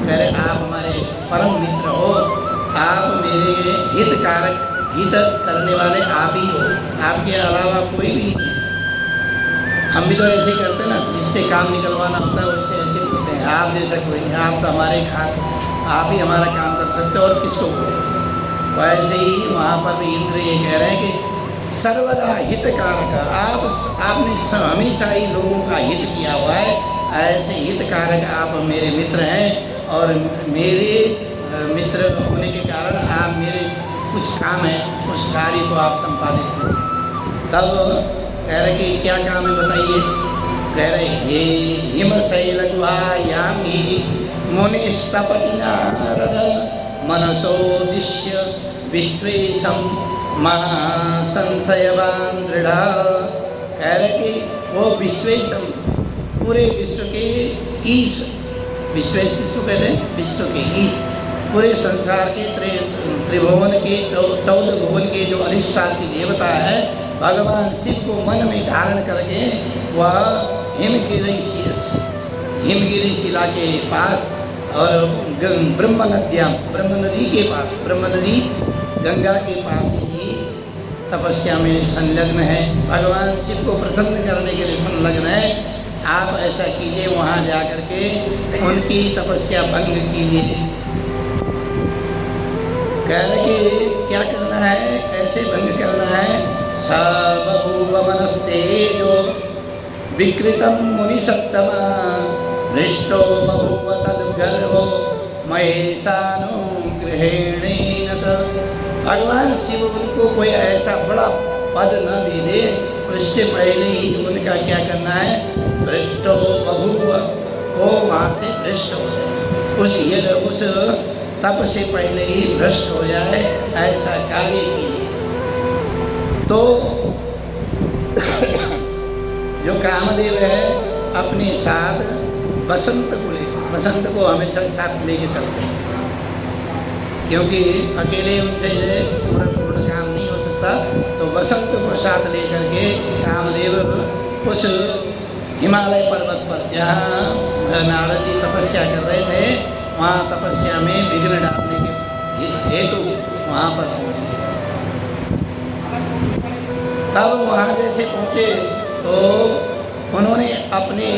कह रहे आप हमारे परम मित्र हो, आप मेरे हित कारक, हित करने वाले आप ही हो, आपके अलावा कोई भी नहीं है। हम भी तो ऐसे ही करते ना, जिससे काम निकलवाना होता है उससे ऐसे बोलते हैं, आप जैसा कोई नहीं, आप तो हमारे खास, आप ही हमारा काम कर सकते हो और किसको बोले। तो ऐसे ही वहाँ पर भी इंद्र ये कह रहे हैं कि सर्वदा हितकारक, आपने हमेशा ही लोगों का हित किया हुआ है, ऐसे हितकारक आप मेरे मित्र हैं और मेरे मित्र होने के कारण आप मेरे कुछ काम है उस कार्य को आप संपादित करें। तब कह रहे कि क्या काम है बताइए, कह रहे हे हिमशैल गुहायामी मुनिस्तपति नारद, मनसोदिश्य विश्वेशम महासंशयवान दृढ़। कह रहे कि वो विश्वेशम, पूरे विश्व के ईश, विश्वेश किसको कहते हैं, विश्व के ईश, पूरे संसार के त्रिभुवन के 14 भुवन के जो अधिष्ठात्री देवता है भगवान शिव को मन में धारण करके वह हिमगिरी शिला के पास और ब्रह्म नदी के पास, ब्रह्म नदी गंगा के पास ही तपस्या में संलग्न है, भगवान शिव को प्रसन्न करने के लिए संलग्न है। आप ऐसा कीजिए, वहाँ जा कर के उनकी तपस्या भंग कीजिए। कह रहे कि क्या करना है, कैसे भंग करना है। स बभूव मनस्तेजो विकृतं मुनिसत्तमा भ्रष्टो बभूव तद्गर्भो महेशानुग्रहेणेन च। भगवान शिव उनको कोई ऐसा बड़ा पद न दे दे, उससे पहले ही उनका क्या करना है, भ्रष्टो बभूव, वो वहाँ से भ्रष्ट हो जाए, उस यज्ञ उस तप से पहले ही भ्रष्ट हो जाए, ऐसा कार्य कीजिए। तो जो कामदेव है अपने साथ बसंत को ले, बसंत को हमेशा साथ लेके चलते हैं, क्योंकि अकेले उनसे पूर्ण काम नहीं हो सकता। तो बसंत को साथ लेकर के कामदेव उस हिमालय पर्वत पर जहाँ नारद जी तपस्या कर रहे थे, वहाँ तपस्या में विघ्न डालने के हेतु वहाँ पर पहुँचे। तब वहाँ जैसे पहुँचे तो उन्होंने अपने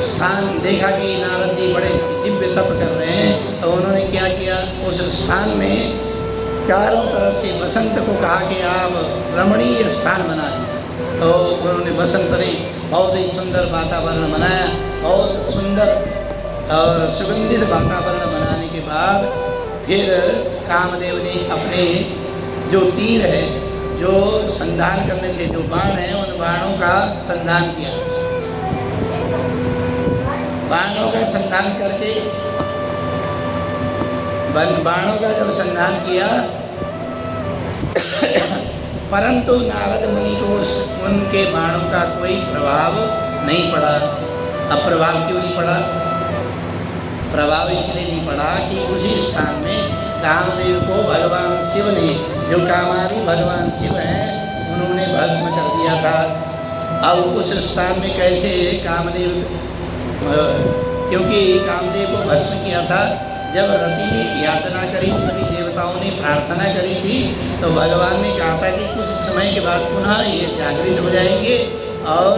स्थान देखा कि नारद जी बड़े दिव्य तप कर रहे हैं। तो उन्होंने क्या किया, उस स्थान में चारों तरफ से बसंत को कहा कि आप रमणीय स्थान बना दें। तो उन्होंने बसंत ने बहुत ही सुंदर वातावरण बनाया, बहुत सुंदर और सुगंधित वातावरण बनाने के बाद फिर कामदेव ने अपने जो तीर है, जो संधान करने थे, जो बाण हैं, उन बाणों का संधान किया। बाणों का संधान करके बाणों का जब संधान किया परंतु नारद मुनि को उनके बाणों का कोई प्रभाव नहीं पड़ा। अब प्रभाव क्यों नहीं पड़ा? प्रभाव इसलिए नहीं पड़ा कि उसी स्थान में कामदेव को भगवान शिव ने, जो कामारी भगवान शिव हैं, उन्होंने भस्म कर दिया था। अब उस स्थान में कैसे कामदेव, क्योंकि कामदेव को भस्म किया था जब रति ने याचना करी, सभी देवताओं ने प्रार्थना करी थी, तो भगवान ने कहा था कि कुछ समय के बाद पुनः ये जागृत हो जाएंगे और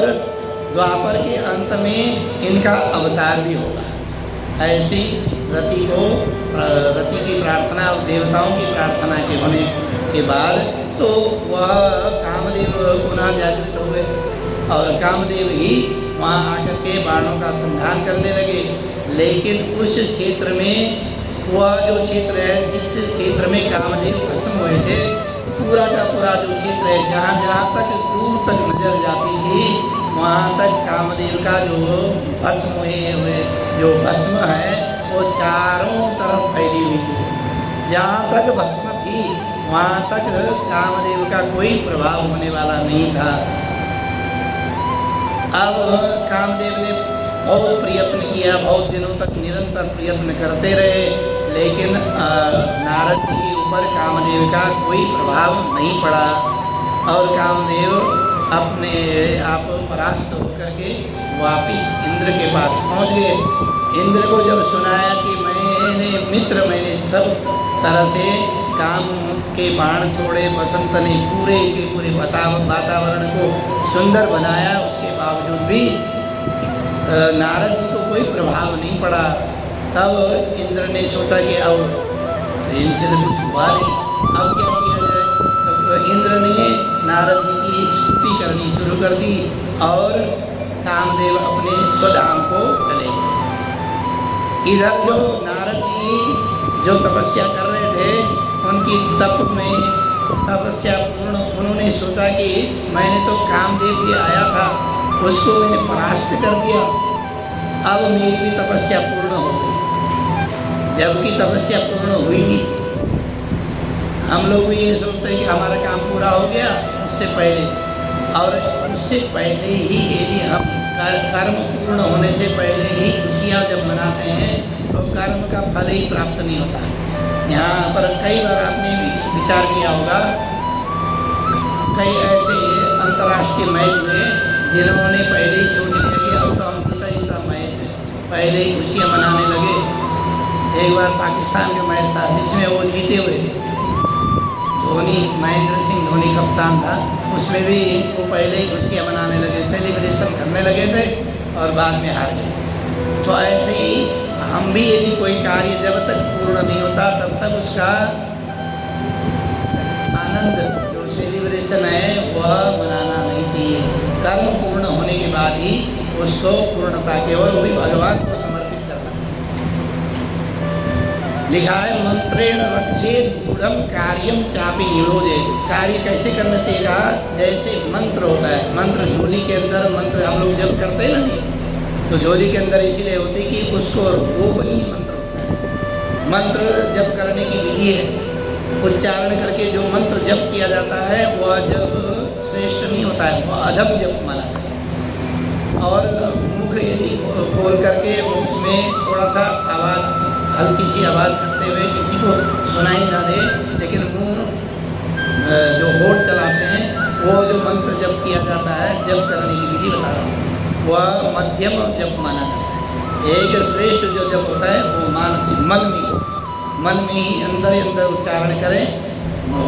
द्वापर के अंत में इनका अवतार भी होगा। ऐसी रति की प्रार्थना और देवताओं की प्रार्थना के होने के बाद तो वह कामदेव पुनः जागृत हो गए और कामदेव ही वहाँ आकर के बाणों का संधान करने लगे। लेकिन उस क्षेत्र में, वह जो क्षेत्र है जिस क्षेत्र में कामदेव भस्म हुए थे, पूरा का पूरा जो क्षेत्र है, जहाँ जहाँ तक दूर तक नजर जाती थी, वहाँ तक कामदेव का जो भस्म हुए जो भस्म है वो चारों तरफ फैली हुई थी। जहाँ तक भस्म थी वहाँ तक कामदेव का कोई प्रभाव होने वाला नहीं था। अब कामदेव ने बहुत प्रयत्न किया, बहुत दिनों तक निरंतर प्रयत्न करते रहे, लेकिन नारद जी के ऊपर कामदेव का कोई प्रभाव नहीं पड़ा और कामदेव अपने आप परास्त होकर के वापिस इंद्र के पास पहुंच गए। इंद्र को जब सुनाया कि मैंने सब तरह से काम के बाण छोड़े, बसंत ने पूरे के पूरे वातावरण को सुंदर बनाया, उसके बावजूद भी नारद जी को कोई प्रभाव नहीं पड़ा। तब इंद्र ने सोचा कि अब इनसे तो कुछ हुआ नहीं, अब क्या किया जाए। तो इंद्र ने नारद जी की स्तुति करनी शुरू कर दी और कामदेव अपने स्वधाम को चले गए। इधर जो नारद जी जो तपस्या कर रहे थे, उनकी तप में तपस्या पूर्ण, उन्होंने सोचा कि मैंने तो कामदेव भी आया था, उसको मैंने परास्त कर दिया, अब मेरी भी तपस्या पूर्ण हो गई। जबकि तपस्या पूर्ण हुई नहीं। हम लोग भी ये सोचते हैं कि हमारा काम पूरा हो गया उससे पहले, और उससे पहले ही यदि हम कर्म पूर्ण होने से पहले ही खुशियाँ जब मनाते हैं तो कर्म का फल ही प्राप्त नहीं होता। यहाँ पर कई बार आपने विचार किया होगा, कई ऐसे अंतर्राष्ट्रीय मैच हुए जिन्होंने पहले ही सोच लिया कि अब तो हम जीता मैच है, पहले ही खुशियाँ मनाने लगे। एक बार पाकिस्तान का मैच था जिसमें वो जीते हुए थे, धोनी, महेंद्र सिंह धोनी कप्तान था, उसमें भी वो पहले ही खुशियाँ मनाने लगे, सेलिब्रेशन करने लगे थे और बाद में हार गए। तो ऐसे ही हम भी यदि कोई कार्य जब तक पूर्ण नहीं होता तब तक उसका आनंद जो सेलिब्रेशन है वह मनाना नहीं चाहिए। कर्म पूर्ण होने के बाद ही उसको पूर्णता केवल वही भगवान को समर्पित करना चाहिए। लिखा है मंत्रेण रक्षेत गूढ़म कार्यम चापि निरोधे। कार्य कैसे करना चाहिए? कहा जैसे मंत्र होता है, मंत्र झोली के अंदर मंत्र हम लोग जब करते हैं ना, तो झोली के अंदर इसीलिए होती कि उसको गोपनीय मंत्र होता है। मंत्र जप करने की विधि है, उच्चारण करके जो मंत्र जप किया जाता है वह जब श्रेष्ठ नहीं होता है, वह अधम जप माना जाता है। और मुख यदि खोल करके उसमें थोड़ा सा आवाज़, हल्की सी आवाज़ करते हुए किसी को सुनाई ना दे, लेकिन मुंह जो होठ चलाते हैं वो जो मंत्र जप किया जाता है, जप करने की विधि बता रहा हूँ, वह मध्यम जप माना जाता है। एक श्रेष्ठ जो जप होता है वो मानसिक मन में ही अंदर ही अंदर उच्चारण करें,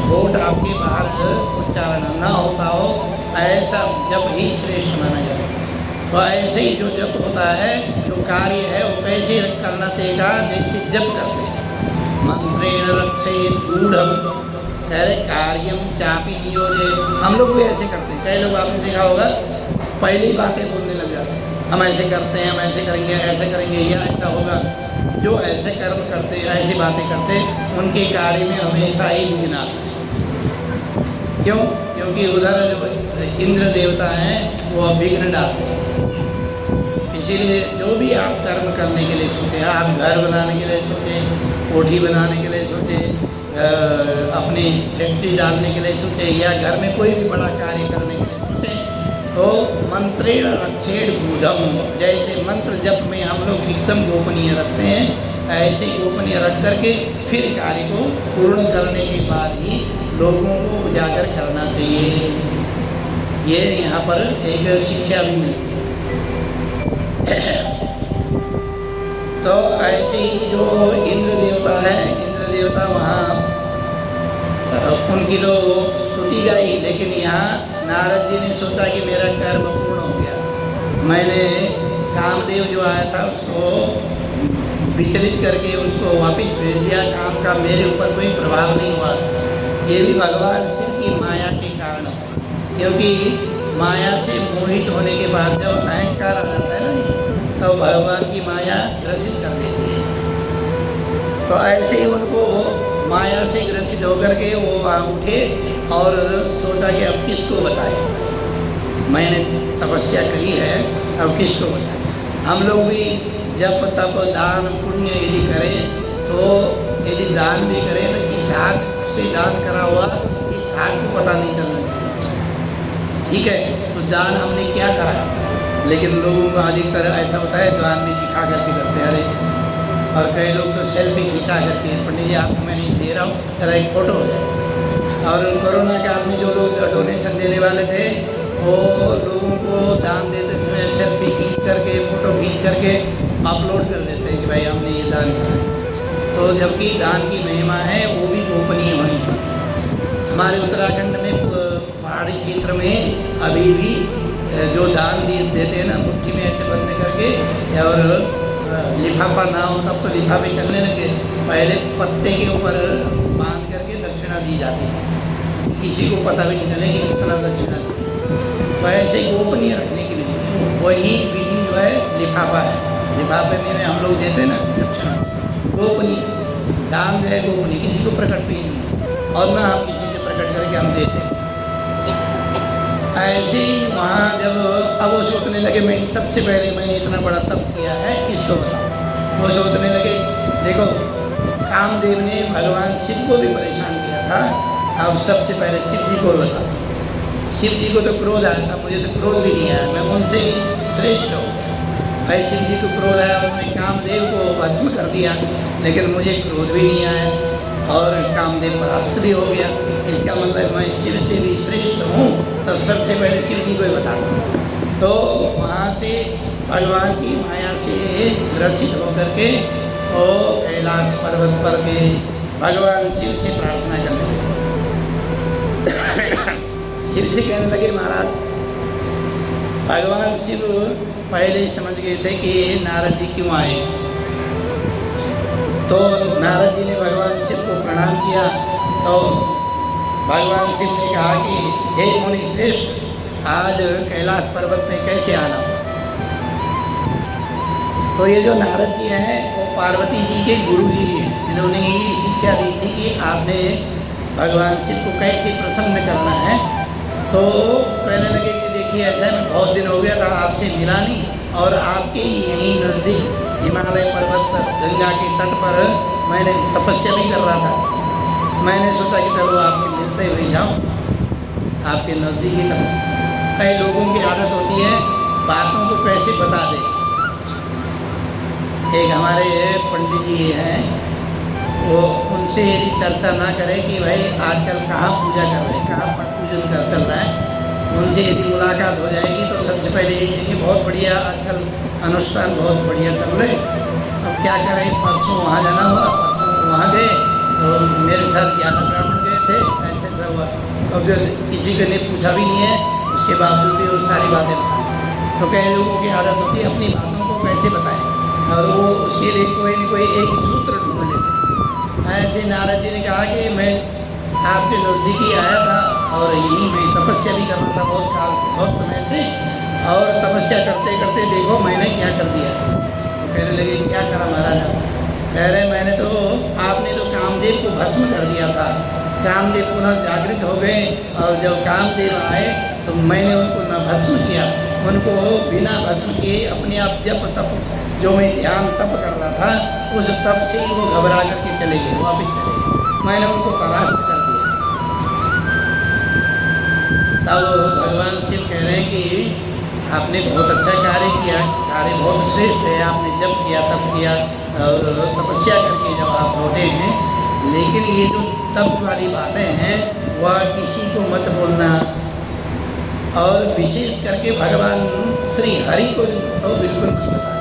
होठ आपके बाहर उच्चारण ना होता हो, ऐसा जप ही श्रेष्ठ माना जाए। तो ऐसे ही जो जप होता है, जो कार्य है वो कैसे करना चाहिए? जैसे जप करते हैं मंत्रेण रक्षेत गूढ़म, कह रहे कार्यम चापि नियोजे। हम लोग भी ऐसे करते हैं, कई लोग आपने देखा होगा पहली बातें बोलने लग जाते हैं, हम ऐसे करते हैं, हम ऐसे करेंगे, ऐसे करेंगे, या ऐसा होगा। जो ऐसे कर्म करते हैं, ऐसी बातें करते हैं, उनके कार्य में हमेशा ही विघ्न आता है। क्यों? क्योंकि उधर जो इंद्र देवता हैं वो विघ्न डालते हैं। इसीलिए जो भी आप कर्म करने के लिए सोचें, आप घर बनाने के लिए सोचें, कोठी बनाने के लिए सोचें, अपनी फैक्ट्री डालने के लिए सोचें, या घर में कोई भी बड़ा कार्य करने के लिए सोचें, तो मंत्रेण रक्षेत गूढ़म, जैसे मंत्र जप में हम लोग एकदम गोपनीय रखते हैं, ऐसे गोपनीय रख करके फिर कार्य को पूर्ण करने के बाद ही लोगों को उजागर करना चाहिए। ये यहाँ पर एक शिक्षा भी मिलती है। तो ऐसे ही जो इंद्र देवता है, इंद्र देवता वहाँ उनकी तो स्तुति गाई, लेकिन यहाँ नारद जी ने सोचा कि मेरा कर्म पूर्ण हो गया, मैंने कामदेव जो आया था उसको विचलित करके उसको वापस भेज दिया, काम का मेरे ऊपर कोई प्रभाव नहीं हुआ। ये भी भगवान शिव की माया के कारण, क्योंकि माया से मोहित होने के बाद जब अहंकार आ जाता है ना, तो भगवान की माया ग्रसित कर देती है। तो ऐसे ही उनको माया से ग्रसित होकर के वो वहाँ उठे और सोचा कि अब किसको बताएं, मैंने तपस्या करी है, अब किसको बताएं। हम लोग भी जब तप दान पुण्य यदि करें, तो यदि दान भी करें तो इस हाथ से दान करा हुआ इस हाथ को पता नहीं चलना चाहिए, ठीक है? तो दान हमने क्या करा, लेकिन लोगों को अधिकतर ऐसा होता है दान में दिखा करके करते हैं। अरे, और कई लोग तो सेल्फी खिंचा करके, पंडित जी आपको मैं नहीं दे रहा हूँ, जरा एक फ़ोटो हो जाए। और कोरोना काल में जो लोग डोनेशन देने वाले थे, वो लोगों को दान देते समय सेल्फी खींच करके, फ़ोटो खींच करके अपलोड कर देते हैं कि भाई हमने ये दान किया। तो जबकि दान की महिमा है वो भी गोपनीय होनी चाहिए। हमारे उत्तराखंड में पहाड़ी क्षेत्र में अभी भी जो दान देते हैं ना, मुट्ठी में ऐसे बंद करके, और लिफाफा ना हो तब तो लिफाफे चलने लगे, पहले पत्ते के ऊपर बांध करके दक्षिणा दी जाती थी, किसी को पता भी नहीं चले कि कितना दक्षिणा दी। तो ऐसे गोपनीय रखने की विधि, वही विधि जो है लिफाफा है। लिफाफे में हम लोग देते हैं ना दक्षिणा, गोपनीय दान जो है गोपनीय, किसी को प्रकट भी नहीं है, और ना हम किसी से प्रकट करके हम देते हैं। ऐसे ही वहाँ जब अब वो सोचने लगे मैं सबसे पहले मैंने इतना बड़ा तप किया है, किसको बताऊँ। वो सोचने लगे, देखो कामदेव ने भगवान शिव को भी परेशान किया था, अब सबसे पहले शिव जी को बता। शिव जी को तो क्रोध आया था, मुझे तो क्रोध भी नहीं आया, मैं उनसे भी श्रेष्ठ हो गया। भाई शिव जी को क्रोध आया, उन्होंने कामदेव को भस्म कर दिया, लेकिन मुझे क्रोध भी नहीं आया और कामदेव परास्त भी हो गया। इसका मतलब मैं शिव से भी श्रेष्ठ हूँ, तो सबसे पहले शिव जी को ही बता दूँ। तो वहाँ से भगवान की माया से ग्रसित होकर के वो कैलाश पर्वत पर के भगवान शिव से प्रार्थना करने लगे। शिव से कहने लगे, महाराज भगवान शिव पहले ही समझ गए थे कि नारद जी क्यों आए। तो नारद जी ने भगवान शिव को प्रणाम किया, तो भगवान शिव ने कहा कि हे मुनि श्रेष्ठ, आज कैलाश पर्वत में कैसे आना। तो ये जो नारद जी हैं वो पार्वती जी के गुरु जी भी हैं, जिन्होंने ही शिक्षा दी थी कि आपने भगवान शिव को कैसे प्रसन्न करना है। तो कहने लगे कि देखिए ऐसा मैं बहुत दिन हो गया था आपसे मिला नहीं, और आपके यहीं नज़दीक हिमालय पर्वत पर गंगा के तट पर मैंने तपस्या भी कर रहा था। मैंने सोचा कि चलो आपसे मिलते हुए जाऊँ आपके नज़दीकी तपस्या। कई लोगों की आदत होती है बातों को कैसे बता दे। एक हमारे पंडित जी हैं, वो उनसे यदि चर्चा ना करें कि भाई आजकल कहाँ पूजा कर रहे हैं, कहाँ पर पूजन कर चल रहा है, उनसे यदि मुलाकात हो जाएगी तो सबसे पहले ये कहेंगे बहुत बढ़िया आजकल अनुष्ठान बहुत बढ़िया चल रहे। अब क्या करें, परसों वहाँ जाना हुआ, परसों वहाँ गए तो मेरे साथ 11 ब्राह्मण गए थे, ऐसे सब हुआ। अब जो किसी को ने पूछा भी नहीं है उसके बावजूद भी वो सारी बातें बताएं। तो कई लोगों की आदत होती है अपनी बातों को कैसे बताएं, और वो उसके लिए कोई न कोई एक सूत्र ढूंढ लेते। ऐसे नारद जी ने कहा कि मैं आपके नज़दीक ही आया था और यहीं मैं तपस्या भी कर रहा था बहुत काल से, बहुत समय से, और तपस्या करते करते देखो मैंने क्या कर दिया। तो कहने लगे क्या करा महाराज। कह रहे मैंने तो, आपने तो कामदेव को भस्म कर दिया था, कामदेव पुनः जागृत हो गए, और जब कामदेव आए तो मैंने उनको न भस्म किया, उनको बिना भस्म किए अपने आप जप तप जो मैं ध्यान तप कर रहा था उस तप से ही वो घबरा करके चले गए, वापस चले गए, मैंने उनको परास्त कर दिया। तब भगवान शिव कह रहे हैं कि आपने बहुत अच्छा कार्य किया, कार्य बहुत श्रेष्ठ है, आपने जप किया तप किया और तपस्या करके जब आप लौटे हैं, लेकिन ये जो तप वाली बातें हैं वह किसी को मत बोलना, और विशेष करके भगवान श्री हरि को तो बिल्कुल मत बताना,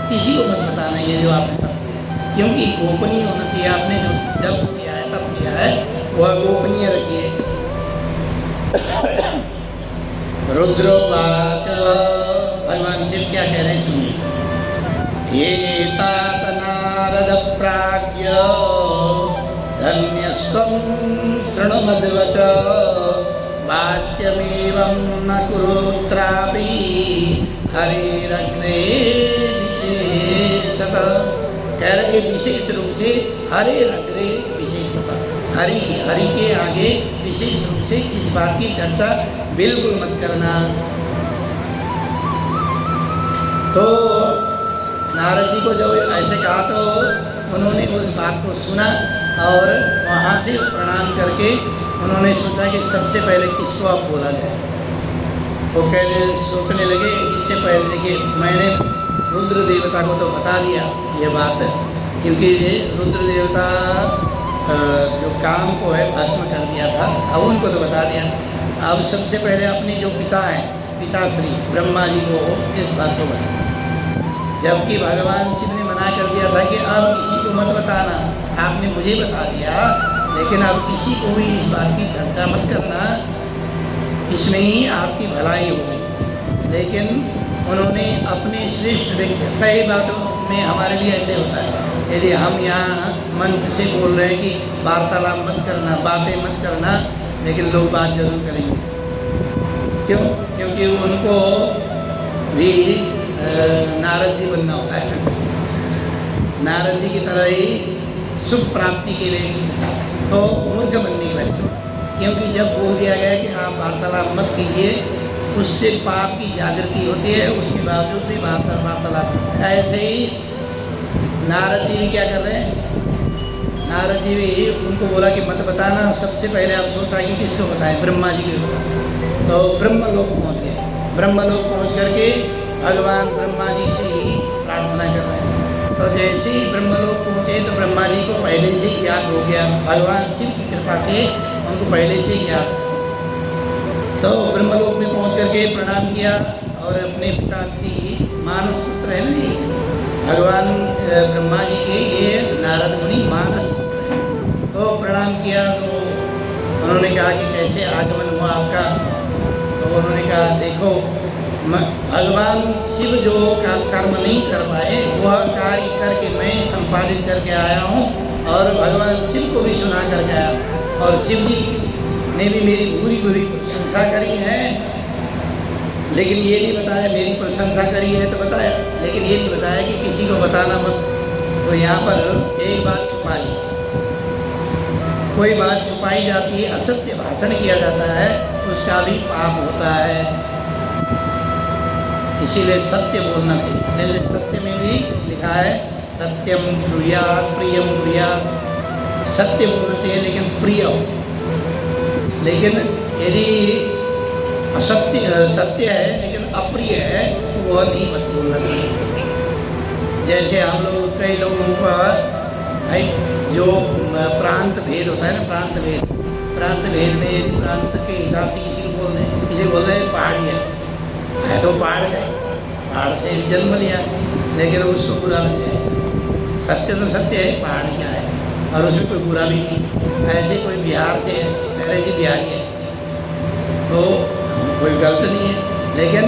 किसी को मत बताना ये जो आपने तप किया, क्योंकि गोपनीय होना चाहिए। आपने जो जब किया है तप किया है वह गोपनीय रखिए। रुद्रोवाच, भगवान शिव क्या कह रहे हैं सुनिए। ये तात नारद प्राज्ञ धन्यस्त्वं शृणुमद्वच वाच्यमेवं न कुरुत्रापि हरिरग्रे विशेषतः। कह रहे विशेष रूप से हरिरग्रे विशेषतः, हरि हरि के आगे विशेष रूप से इस बात की चर्चा बिल्कुल मत करना। तो नारद जी को जब ऐसे कहा तो उन्होंने उस बात को सुना और वहाँ से प्रणाम करके उन्होंने सोचा कि सबसे पहले किसको अब बोला जाए। वो कहने सोचने लगे इससे पहले कि मैंने रुद्र देवता को तो बता दिया ये बात, क्योंकि ये रुद्र देवता जो काम को है भस्म कर दिया था, अब उनको तो बता दिया। अब सबसे पहले अपने जो पिता हैं, पिताश्री ब्रह्मा जी को इस बात को बता, जबकि भगवान शिव ने मना कर दिया था कि अब किसी को मत बताना, आपने मुझे बता दिया, लेकिन अब किसी को भी इस बात की चर्चा मत करना, इसमें ही आपकी भलाई होगी। लेकिन उन्होंने अपने श्रेष्ठ व्यक्ति, कई बातों में हमारे लिए ऐसे होता है, यदि हम यहाँ मंच से बोल रहे हैं कि वार्तालाप मत करना, बातें मत करना, लेकिन लोग बात जरूर करेंगे। क्यों? क्योंकि उनको भी नारद जी बनना होता है, नारद जी की तरह ही सुख प्राप्ति के लिए चाहते हैं, तो मूर्ख बनने की बात। क्योंकि जब बोल दिया गया कि आप वार्तालाप मत कीजिए, उससे पाप की जागृति होती है, उसके बावजूद भी वार्तालाप। ऐसे ही नारद जी भी क्या कर रहे हैं, नारद जी भी उनको बोला कि मत बताना। सबसे पहले आप सोचा कि किसको बताएं, ब्रह्मा जी को बताएं। तो ब्रह्मलोक पहुँच गए, ब्रह्मलोक पहुँच करके भगवान ब्रह्मा जी से ही प्रार्थना कर रहे हैं। तो जैसे ही ब्रह्मलोक पहुँचे तो ब्रह्मा जी को पहले से ज्ञात हो गया, भगवान शिव की कृपा से उनको पहले से ज्ञात। तो ब्रह्मलोक में पहुँच करके प्रणाम किया और अपने पिताश्री मानस पुत्र है नहीं, भगवान ब्रह्मा जी के ये नारद मुनि मानस पुत्र हैं। तो प्रणाम किया तो उन्होंने कहा कि कैसे आगमन हुआ आपका। तो उन्होंने कहा देखो भगवान शिव जो कर्म नहीं कर पाए वह कार्य करके मैं संपादित करके आया हूँ, और भगवान शिव को भी सुना करके आया। और शिव जी ने भी मेरी पूरी पूरी प्रशंसा करी है, लेकिन ये नहीं बताया मेरी प्रशंसा करी है तो बताया, लेकिन ये नहीं बताया कि किसी को बताना मत। तो यहाँ पर एक बात छुपा ली, कोई बात छुपाई जाती है, असत्य भाषण किया जाता है, उसका भी पाप होता है। इसीलिए सत्य बोलना चाहिए। सत्य में भी लिखा है सत्यम ब्रूयात् प्रियम ब्रूयात्, सत्य बोलना चाहिए लेकिन प्रिय हो। लेकिन यदि सत्य है लेकिन अप्रिय है तो वह नहीं मत बोलना चाहिए। जैसे हम लोग कई लोगों का भाई जो प्रांत भेद होता है ना, प्रांत भेद में यदि प्रांत के हिसाब से किसी को बोल दें, किसी बोल रहे हैं पहाड़ी है तो पहाड़ गए, पहाड़ से जन्म लिया, लेकिन उसको बुरा लग जाए। सत्य तो सत्य है, पहाड़ क्या है, और उसमें कोई बुरा भी नहीं। ऐसे कोई बिहार से है, कह रहे जी बिहारी है तो कोई गलत नहीं है, लेकिन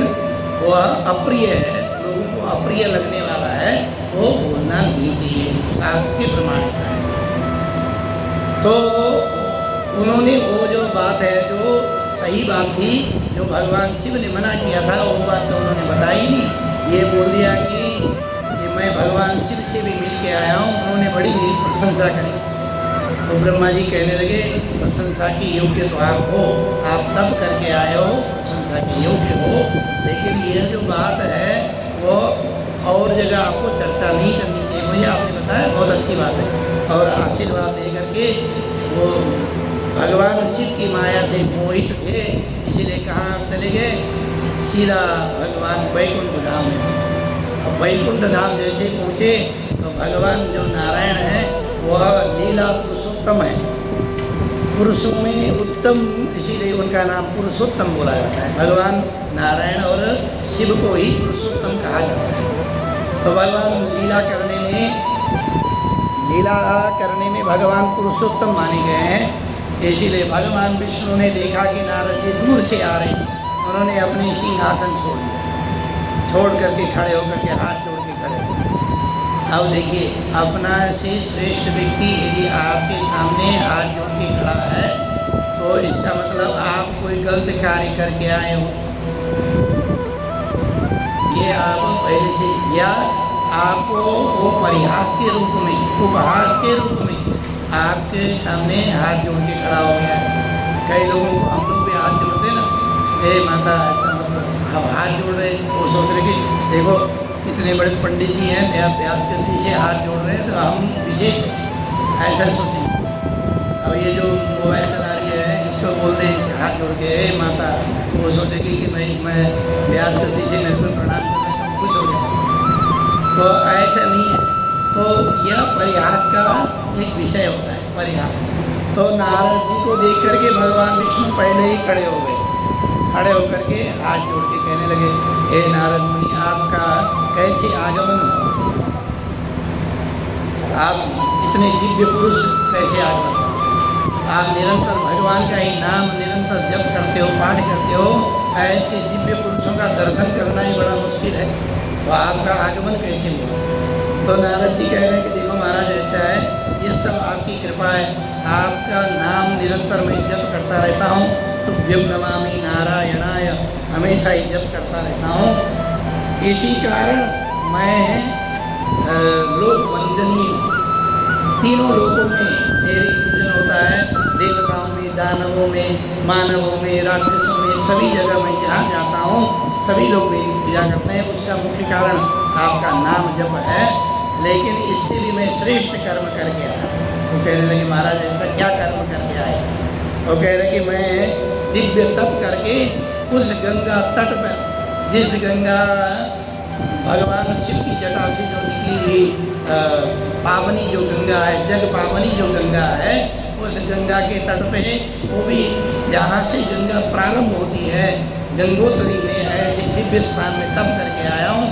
वह अप्रिय है, लोगों को अप्रिय लगने वाला है तो बोलना नहीं चाहिए, शास्त्र के प्रमाणित है। तो उन्होंने वो जो बात है, जो सही बात थी, जो भगवान शिव ने मना किया था, वो बात तो उन्होंने बताई नहीं। ये बोल दिया कि मैं भगवान शिव से भी मिल के आया हूँ, उन्होंने बड़ी मेरी प्रशंसा करी। तो ब्रह्मा जी कहने लगे प्रशंसा की योग्य तो आप हो, आप तब करके आए हो, प्रशंसा के योग्य हो, लेकिन ये जो बात है वो और जगह आपको चर्चा नहीं करनी चाहिए। मुझे आपने बताया बहुत अच्छी बात है, और आशीर्वाद दे करके वो भगवान शिव की माया से मोहित थे, इसीलिए कहाँ चले गए, सीधा भगवान वैकुंठ धाम में। अब वैकुंठ धाम जैसे पहुँचे तो भगवान जो नारायण है वह लीला पुरुषोत्तम है, पुरुषों में उत्तम, इसीलिए उनका नाम पुरुषोत्तम बोला जाता है। भगवान नारायण और शिव को ही पुरुषोत्तम कहा जाता है। तो भगवान लीला करने में भगवान पुरुषोत्तम माने गए हैं। इसीलिए भगवान विष्णु ने देखा कि नारद जी दूर से आ रहे हैं, उन्होंने अपने सिंहासन छोड़ दिया, छोड़ करके खड़े होकर के हाथ जोड़ के खड़े हो। अब देखिए, अपना से श्रेष्ठ व्यक्ति यदि आपके सामने हाथ जोड़ के खड़ा है तो इसका मतलब आप कोई गलत कार्य करके आए हो, ये आप पहले से, या आपको वो परिहास के रूप में, उपहास के रूप में आपके सामने हाथ जोड़ के खड़ा हो गया। कई लोगों को, हम लोग भी हाथ जोड़ते हैं ना, हे माता, ऐसा मतलब अब हाथ जोड़ रहे, वो सोच रहे कि देखो इतने बड़े पंडित जी हैं, व्यास गद्दी से हाथ जोड़ रहे हैं तो हम विशेष ऐसा सोचें। अब ये जो मोबाइल चला रही है इसको बोल दें हाथ जोड़ के हे माता, वो सोचेगी कि मैं व्यास गद्दी से मेरे को प्रणाम कर रहा हूँ, खुश हो जाए। तो ऐसा नहीं है, तो यह परिहास का एक विषय होता है, परिहास। तो नारद जी को देख करके भगवान विष्णु पहले ही खड़े हो गए, खड़े होकर के हाथ जोड़ के कहने लगे, हे नारद मुनि, आपका कैसे आगमन हो, आप इतने दिव्य पुरुष कैसे आगमन हो, आप निरंतर भगवान का ही नाम निरंतर जप करते हो, पाठ करते हो, ऐसे दिव्य पुरुषों का दर्शन करना ही बड़ा मुश्किल है, तो आपका आगमन कैसे हुआ। तो नारद जी कह रहे हैं कि देखो महाराज, ऐसा है, ये सब आपकी कृपा है, आपका नाम निरंतर मैं जप करता रहता हूँ, तुभ्यं नमामि नारायणाय, हमेशा ही जप करता रहता हूँ। इसी कारण मैं लोक वंदनीय, तीनों लोकों में मेरी पूजन होता है, देवताओं में, दानवों में, मानवों में, राक्षसों में, सभी जगह मैं जहाँ जाता हूँ सभी लोग मेरी पूजा करते हैं। उसका मुख्य कारण आपका नाम जप है, लेकिन इससे भी मैं श्रेष्ठ कर्म करके आया। वो कहने लगे महाराज ऐसा क्या कर्म करके आए। वो कह रहे कि मैं दिव्य तप करके उस गंगा तट पर, जिस गंगा भगवान शिव की जटा से जो निकली हुई पावनी जो गंगा है, जग पावनी जो गंगा है, उस गंगा के तट पे, वो भी जहाँ से गंगा प्रारंभ होती है गंगोत्री में, ऐसे दिव्य स्थान में तप करके आया हूँ।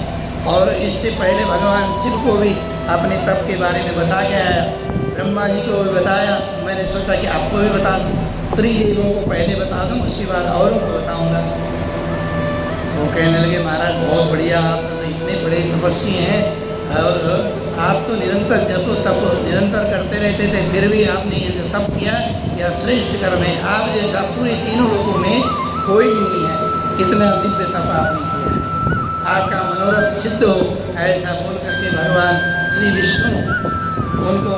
और इससे पहले भगवान शिव को भी अपने तप के बारे में बता के आया, ब्रह्मा जी को भी बताया। मैंने सोचा कि आपको भी बता दूँ, त्रिदेवों को पहले बता दूँ, उसके बाद औरों को बताऊँगा। वो कहने लगे महाराज बहुत बढ़िया, आप तो इतने बड़े तपस्वी हैं, और आप तो निरंतर जप तप निरंतर करते रहते थे, फिर भी आपने ये जो तप किया यह श्रेष्ठ कर्म है। आप जैसा पूरे तीनों लोगों में कोई नहीं है, इतना दिव्य तप आपने किया है। आपका मनोरथ सिद्ध हो, ऐसा बोल करके भगवान श्री विष्णु उनको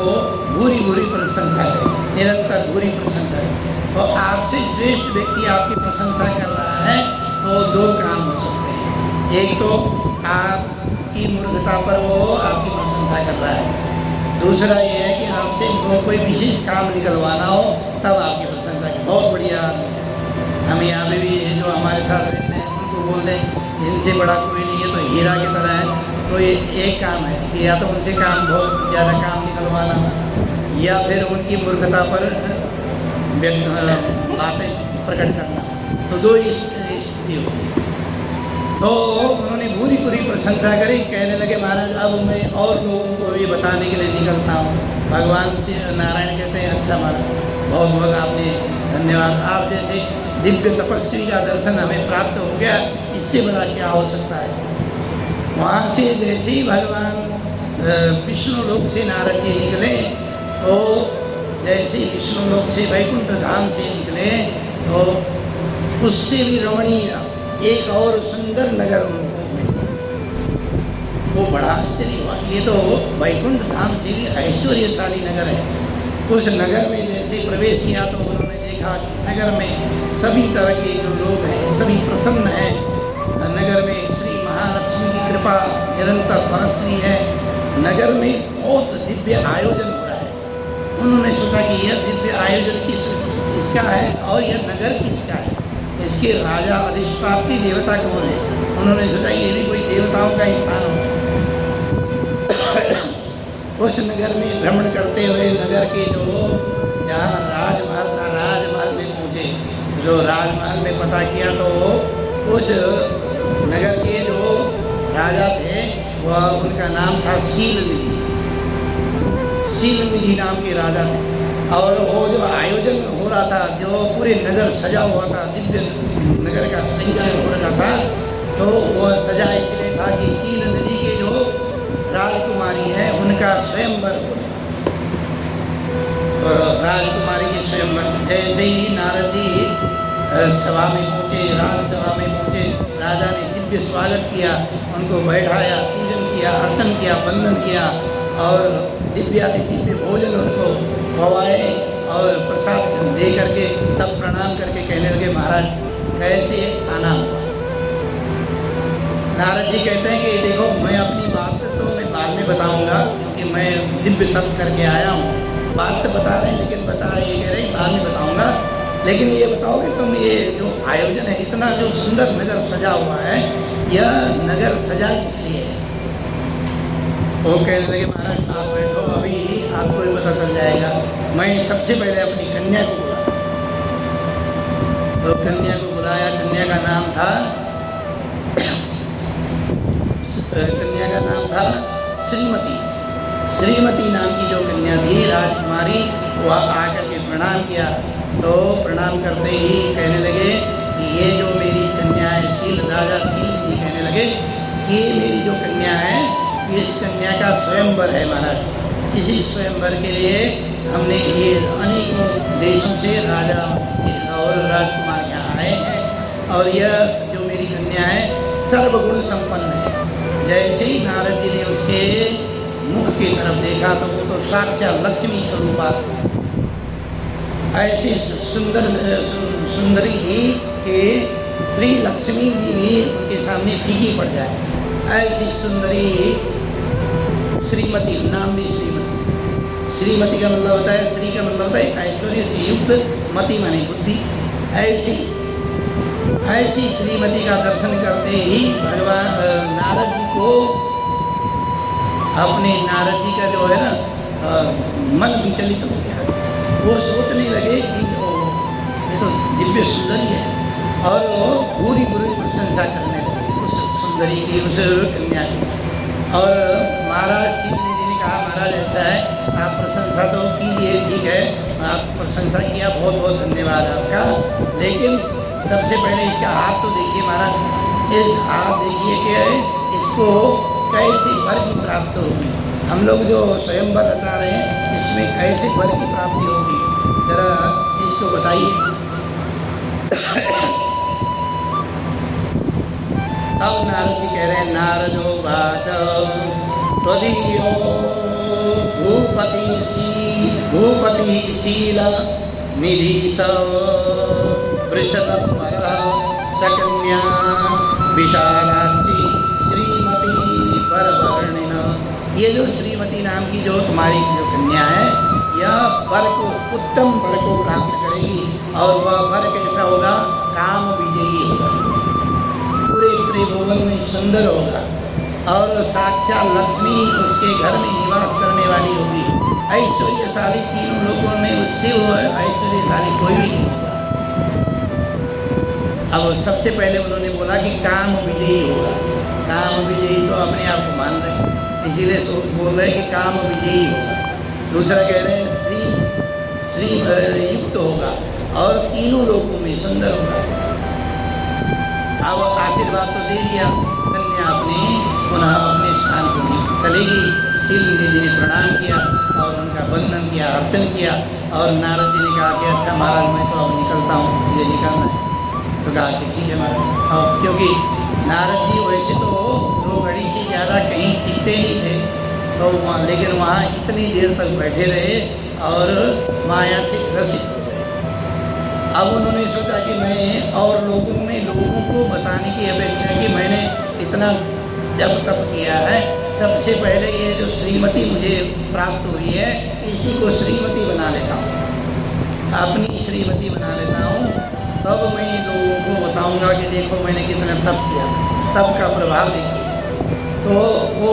भूरी भूरी प्रशंसा है, निरंतर भूरी प्रशंसा है। और आपसे श्रेष्ठ व्यक्ति आपकी प्रशंसा कर रहा है तो दो काम हो सकते हैं। एक तो आपकी मूर्खता पर वो आपकी प्रशंसा कर रहा है, दूसरा ये है कि आपसे कोई विशेष काम निकलवाना हो तब आपकी प्रशंसा की। बहुत बढ़िया आदमी है। हम यहाँ पे भी जो हमारे साथ रहते हैं उनको बोल दें इनसे बड़ा कोई नहीं है, तो हीरा की तरह है। तो ये एक काम है कि या तो उनसे काम बहुत ज़्यादा काम निकलवाना या फिर उनकी मूर्खता पर बातें प्रकट करना, तो दो स्थिति होती है। तो उन्होंने पूरी पूरी प्रशंसा करी, कहने लगे महाराज अब मैं और लोगों को ये बताने के लिए निकलता हूँ। भगवान श्री नारायण कहते हैं अच्छा महाराज बहुत बहुत आपने धन्यवाद, आप जैसे दिव्य तपस्वी का दर्शन हमें प्राप्त हो गया, इससे बड़ा क्या हो सकता है। वहाँ से जैसे ही भगवान विष्णु लोक से नारद जी निकले, तो जैसे ही विष्णु लोक से वैकुंठ धाम से निकले तो उससे भी रमणीय एक और सुंदर नगर उनको मिला। वो बड़ा आश्चर्य हुआ, ये तो वैकुंठ धाम से भी ऐश्वर्यशाली नगर है। उस नगर में जैसे प्रवेश किया तो उन्होंने देखा कि नगर में सभी तरह के जो लोग हैं सभी प्रसन्न हैं। नगर में श्री महालक्ष्मी की कृपा निरंतर बरस रही है। नगर में बहुत दिव्य आयोजन हो रहा है। उन्होंने सोचा कि यह दिव्य आयोजन इसका है और यह नगर किसका है, इसके राजा अधिष्ठात्री देवता कौन है। उन्होंने सोचा ये भी कोई देवताओं का स्थान हो। उस नगर में भ्रमण करते हुए नगर के जो जहाँ राजमहल था, राजमहल में पहुँचे। जो राजमहल में पता किया तो उस नगर के जो राजा थे वह उनका नाम था शीलनिधि। शीलनिधि नाम के राजा थे। और वो जो आयोजन हो रहा था, जो पूरे नगर सजा हुआ था, दिव्य नगर का श्रृंगार हो रहा था, तो वह सजा इसलिए था कि शीलनिधि के जो राजकुमारी है उनका स्वयंवर हो गया। और राजकुमारी के स्वयंवर जैसे ही नारद जी सभा में पहुँचे, राजसभा में पहुँचे, राजा ने दिव्य स्वागत किया, उनको बैठाया, पूजन किया, अर्चन किया, वंदन किया और दिव्य भोजन उनको खवाए और प्रसाद दे करके तब प्रणाम करके कहने लगे महाराज कैसे आना हुआ। नारद जी कहते हैं कि देखो मैं अपनी बात तो मैं बाद में बताऊंगा, क्योंकि मैं दिव्य तप करके आया हूँ। बात तो बता रहे हैं लेकिन बता ये कह रहे हैं बाद में बताऊंगा। लेकिन ये बताओ कि तुम ये जो आयोजन है, इतना जो सुंदर नगर सजा हुआ है, यह नगर सजा किस लिए है। वो कहने लगे महाराज आप बैठो, अभी आपको भी पता चल जाएगा। मैं सबसे पहले अपनी कन्या को बुलाया। तो कन्या को बुलाया, कन्या का नाम था श्रीमती। श्रीमती नाम की जो कन्या थी राजकुमारी, वह आकर के प्रणाम किया। तो प्रणाम करते ही कहने लगे कि ये जो मेरी कन्या है राजा शीलनिधि कहने लगे कि ये मेरी जो कन्या है इस कन्या का स्वयंवर है महाराज। इसी स्वयंवर के लिए हमने ये अनेकों देशों से राजा और राजकुमार यहाँ आए हैं और यह जो मेरी कन्या है सर्वगुण संपन्न है। जैसे ही नारद जी ने उसके मुख की तरफ देखा तो वो तो साक्षात लक्ष्मी स्वरूपा, ऐसी सुंदरी थी कि श्री लक्ष्मी जी भी उनके सामने फीकी पड़ जाए। ऐसी सुंदरी श्रीमती, नाम भी श्रीमती। श्रीमती का मतलब होता है, श्री का मतलब होता है ऐश्वर्य से युक्त, मति माने बुद्धि। ऐसी श्रीमती का दर्शन करते ही भगवान नारद जी को, अपने नारद जी का जो है ना मन विचलित हो गया। वो सोचने लगे कि ये तो दिव्य सुंदरी है और वो पूरी प्रशंसा करने लगे उस सुंदरी की, उस कन्या की। और महाराज शीलनिधि ने कहा महाराज ऐसा है, आप प्रशंसा तो कीजिए, ठीक है आप प्रशंसा किया, बहुत बहुत धन्यवाद आपका, लेकिन सबसे पहले इसका हाथ तो देखिए महाराज। इस हाथ देखिए कि इसको कैसी वर की प्राप्त होगी। हम लोग जो स्वयंवर रचा रहे हैं इसमें कैसे वर की प्राप्ति होगी, जरा इसको बताइए। अब नारद जी कह रहे हैं, नारदो वाच त्वदीयो भूपति शील निधि स वृषभपर सकन्या विशालाक्षी श्रीमती वरवर्णिन। ये जो श्रीमती नाम की जो तुम्हारी जो कन्या है, यह वर को, उत्तम वर को प्राप्त करेगी। और वह वर कैसा होगा? काम विजयी होगा, पूरे त्रिभुवन में सुंदर होगा, और साक्षात लक्ष्मी उसके घर में निवास करने वाली होगी। ऐश्वर्यशाली तीनों लोगों में उससे वो ऐश्वर्यशाली कोई भी नहीं होगा। अब सबसे पहले उन्होंने बोला कि काम विजयी होगा। काम विजयी तो अपने आप को मान रहे हैं, इसीलिए बोल रहे हैं कि काम विजयी होगा। दूसरा कह रहे हैं श्री युक्त होगा और तीनों लोगों में सुंदर होगा। अब आशीर्वाद तो दे दिया, कन्या अपने पुनः अपने स्थान को चलेगी। शील निधि ने प्रणाम किया और उनका वंदन किया, अर्चन किया। और नारद जी ने कहा कि अच्छा महाराज, मैं तो अब निकलता हूँ, मुझे निकलना है। तो कहा कि ठीक है महाराज। और क्योंकि नारद जी वैसे तो 2 घड़ी से ज़्यादा कहीं टिकते नहीं थे, तो वहाँ, लेकिन वहाँ इतनी देर तक बैठे रहे और माया से ग्रसित हो गए। अब उन्होंने सोचा कि मैं और लोगों को बताने की अपेक्षा कि मैंने इतना जब तप किया है, सबसे पहले ये जो श्रीमती मुझे प्राप्त हुई है, इसी को श्रीमती बना लेता हूँ, अपनी श्रीमती बना लेता हूँ। तब मैं लोगों को बताऊँगा कि देखो मैंने कितना तप किया, तप का प्रभाव देखिए। तो वो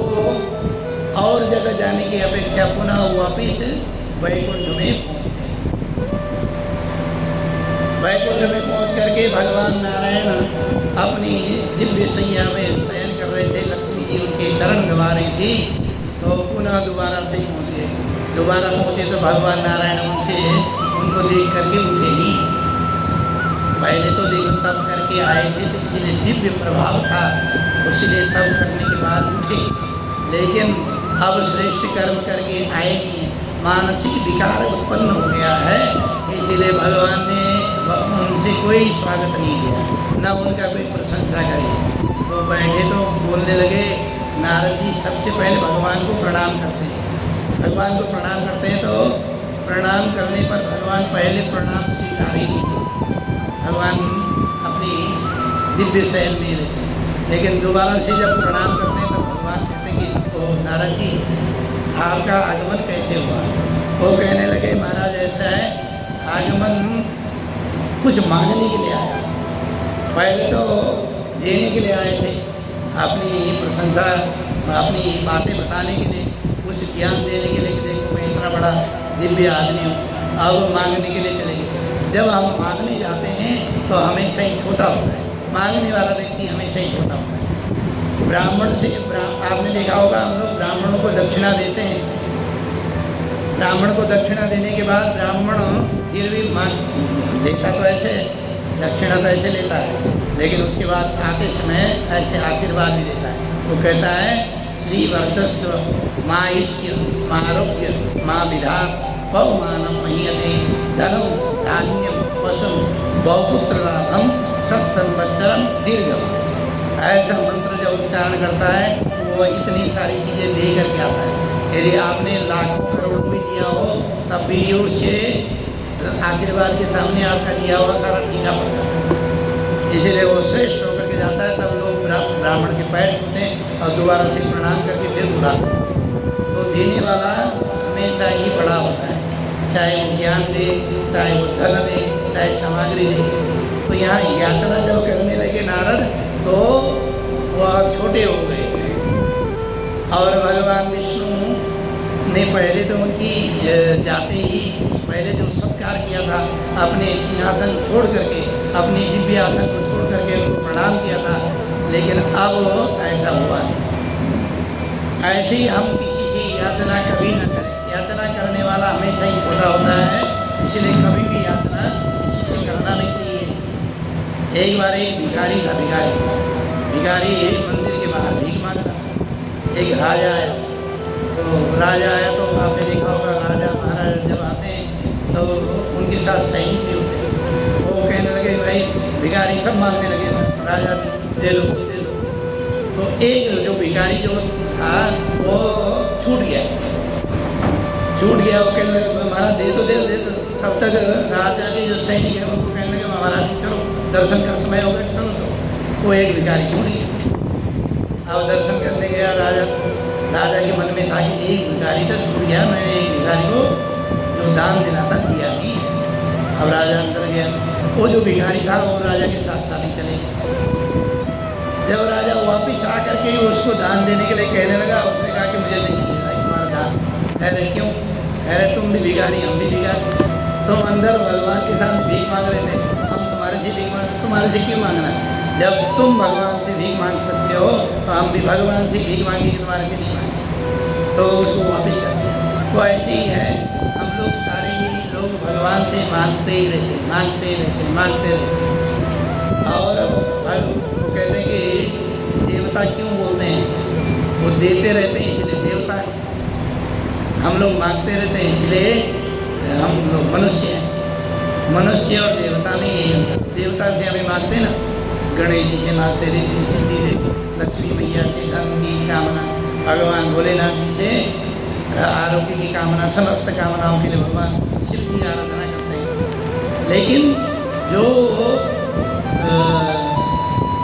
और जगह जाने की अपेक्षा पुनः वापिस वैकुंठ में पहुँच गए। वैकुंठ में पहुँच करके भगवान नारायण अपनी दिव्य सैया में शयन कर रहे थे। लक्ष्मी जी उनके चरण दबा रही थी, तो पुनः दोबारा से पहुँच गए। दोबारा पहुँचे तो भगवान नारायण उनको देख करके उठे ही। पहले तो देखो तप करके आए थे, तो इसीलिए दिव्य प्रभाव था, उसीलिए तप करने के बाद उठे। लेकिन अब श्रेष्ठ कर्म करके आए नहीं, मानसिक विकार उत्पन्न हो गया है, इसीलिए भगवान ने उनसे कोई स्वागत नहीं किया, न उनका कोई प्रशंसा करी। तो बैठे तो बोलने लगे। नारद जी सबसे पहले भगवान को प्रणाम करते हैं। भगवान को प्रणाम करते हैं तो प्रणाम करने पर भगवान पहले प्रणाम स्वीकार ही नहीं करते, भगवान अपनी दिव्य शयन में रहते हैं। लेकिन दोबारा से जब प्रणाम करते हैं तो भगवान कहते हैं कि तो नारद जी आपका आगमन कैसे हुआ? वो कहने लगे महाराज ऐसा है, आगमन कुछ मांगने के लिए आया, पहले तो देने के लिए आए थे, अपनी प्रशंसा अपनी बातें बताने के लिए, कुछ ज्ञान देने के लिए कि देखो मैं इतना बड़ा दिव्य आदमी हूँ। अब मांगने के लिए चले गए। जब हम मांगने जाते हैं तो हमेशा ही छोटा होता है, मांगने वाला व्यक्ति हमेशा ही छोटा होता है। ब्राह्मण से आपने देखा होगा, हम लोग ब्राह्मणों को दक्षिणा देते हैं। ब्राह्मण को दक्षिणा देने के बाद ब्राह्मण फिर भी देता तो ऐसे, दक्षिणा तो ऐसे लेता है, लेकिन उसके बाद आते समय ऐसे आशीर्वाद भी देता है। वो कहता है श्री वर्चस्व माँ ईश्य माँ आरोग्य माँ विधात बहुमानम महीयते धनम धान्यम पशु बहुपुत्र लाभम सत्संवत्सरम दीर्घम। ऐसा मंत्र जब उच्चारण करता है तो वो इतनी सारी चीज़ें दे करके आता है। यदि आपने लाखों करोड़ भी दिया हो तब भी उसके आशीर्वाद के सामने आपका दिया हुआ सारा फीका पड़ जाता है। इसीलिए वो श्रेष्ठ होकर के जाता है। तब लोग ब्राह्मण के पैर छूते हैं और दोबारा से प्रणाम करके फिर बुलाते हैं। तो देने वाला हमेशा ही बड़ा होता है, चाहे वो ज्ञान दे, चाहे वो धन दे, चाहे सामग्री दे। तो यहाँ याचना जब करने लगे नारद तो वह छोटे हो गए और भगवान विष्णु ने पहले तो उनकी जाते ही पहले जो सत्कार किया था, अपने सिंहासन छोड़ करके, अपने दिव्य आसन को छोड़ करके उनको प्रणाम किया था। लेकिन अब ऐसा हुआ नहीं। ऐसे ही हम किसी से याचना कभी न करें। याचना करने वाला हमेशा ही छोटा होता है, इसलिए कभी भी याचना किसी से करना नहीं चाहिए। एक बार एक भिखारी था, भिखारी एक मंदिर के बाहर भीख मांग रहा। एक राजा आया, तो राजा आया तो आपने देखा होगा, राजा महाराज जब आते हैं तो उनके साथ सैनिक भी होते हैं। वो कहने लगे भाई भिखारी सब मांगने लगे, राजा दे लो दे लो। तो एक जो भिखारी जो था वो छूट गया, वो कहने लगे महाराज दे दो दे दो दे दो। तब तक राजा के जो सैनिक है उनको कहने लगे महाराज चलो दर्शन का समय हो गया, चलो तो वो एक भिखारी छूट गया। अब दर्शन करने गया राजा के मन में था कि एक भिखारी तो छूट गया, मैंने एक भिखारी को जो दान देना था दिया नहीं। अब राजा अंदर गया, वो जो भिखारी था वो राजा के साथ शादी चले गए। जब राजा वापिस आकर के उसको दान देने के लिए कहने लगा, उसने कहा कि मुझे नहीं चाहिए तुम्हारा दान। अरे क्यों? अरे तुम भी भिखारी हम भी भिखारी, तुम अंदर भगवान के सामने भीख मांग रहे थे, हम तुम्हारे से भीख मांग, तुम्हारे से क्यों मांगना? जब तुम भगवान से भीख मांग सकते हो तो हम भी भगवान से भीख मांगेंगे, तुम्हारे से नहीं मांगेंगे। तो उसको वापस कर दिया। तो ऐसे ही है, हम लोग सारे लोग भगवान से मांगते ही रहते, मांगते रहते, मांगते रहते। और वो कहते हैं कि देवता क्यों बोलते हैं? वो देते रहते हैं इसलिए देवता है। हम लोग मांगते रहते हैं इसलिए हम लोग मनुष्य हैं। मनुष्य और देवता में यही अंतर। देवता से हमें मांगते ना, गणेश जी से मांगते रिद्धि सिद्धि दे, लक्ष्मी मैया से धन की कामना, भगवान भोलेनाथ जी से आरोग्य की कामना, समस्त कामनाओं के लिए भगवान शिव की आराधना करते हैं। लेकिन जो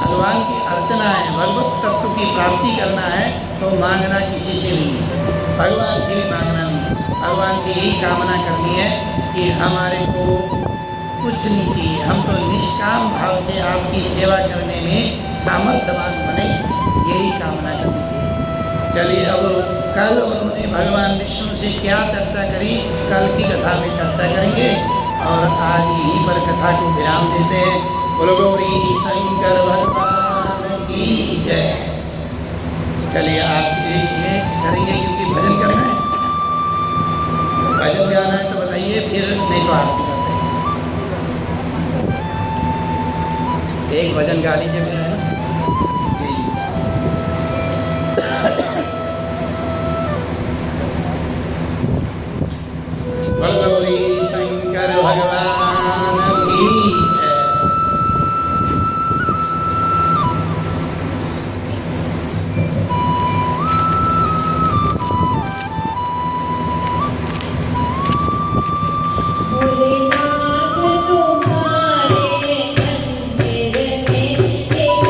भगवान की अर्चना है, भगवत तत्व की प्राप्ति करना है तो मांगना किसी से नहीं है, भगवान से भी मांगना नहीं है। भगवान से यही कामना करनी है कि हमारे को कुछ नहीं चाहिए, हम तो निष्काम भाव से आपकी सेवा करने में सामर्थ्यवान बने, यही कामना करनी चाहिए। चलिए अब कल उन्होंने भगवान विष्णु से क्या चर्चा करी, कल की कथा में चर्चा करेंगे और आज यहीं पर कथा को विराम देते हैं। बोलो गौरी शंकर भगवान की जय। चलिए आप ये करेंगे क्योंकि भजन करना है, भजन गाना है तो बताइए, फिर नहीं तो आरती करते हैं। एक भजन गा लीजिए मेरा है गौरी शंकर भगवान की जय। भोलेनाथ तुम्हारे मंदिर में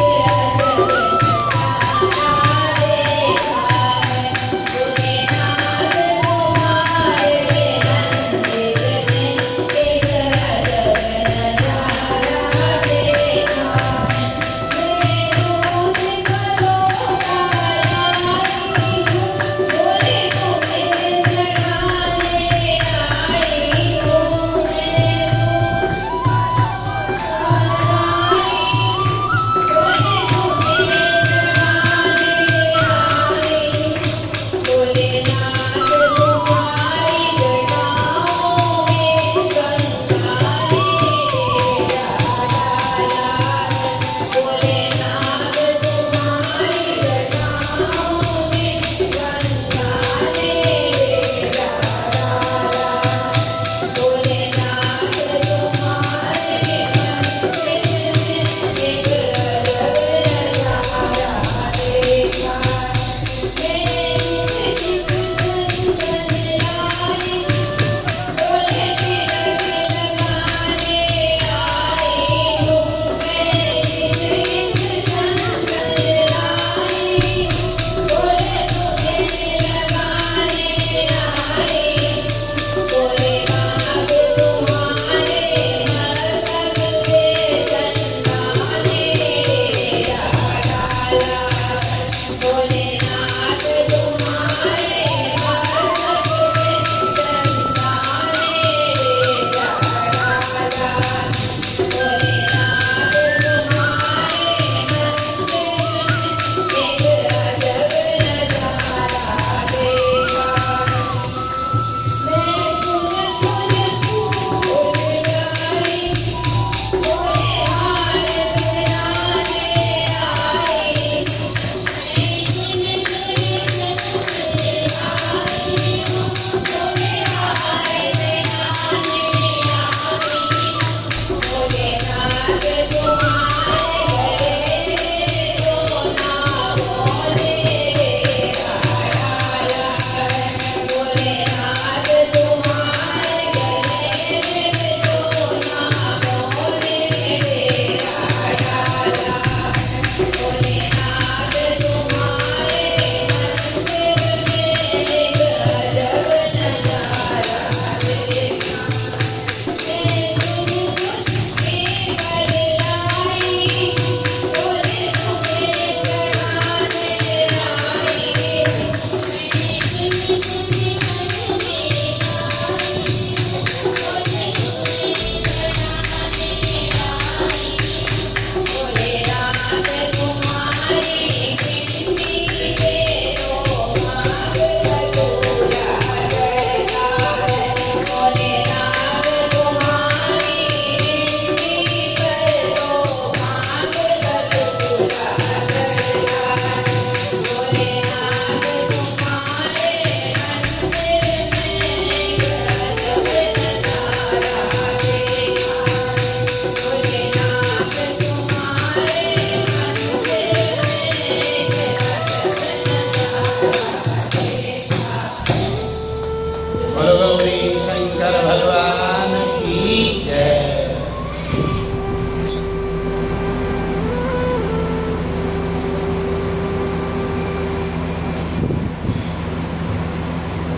बोलो गौरी शंकर भगवान की जय।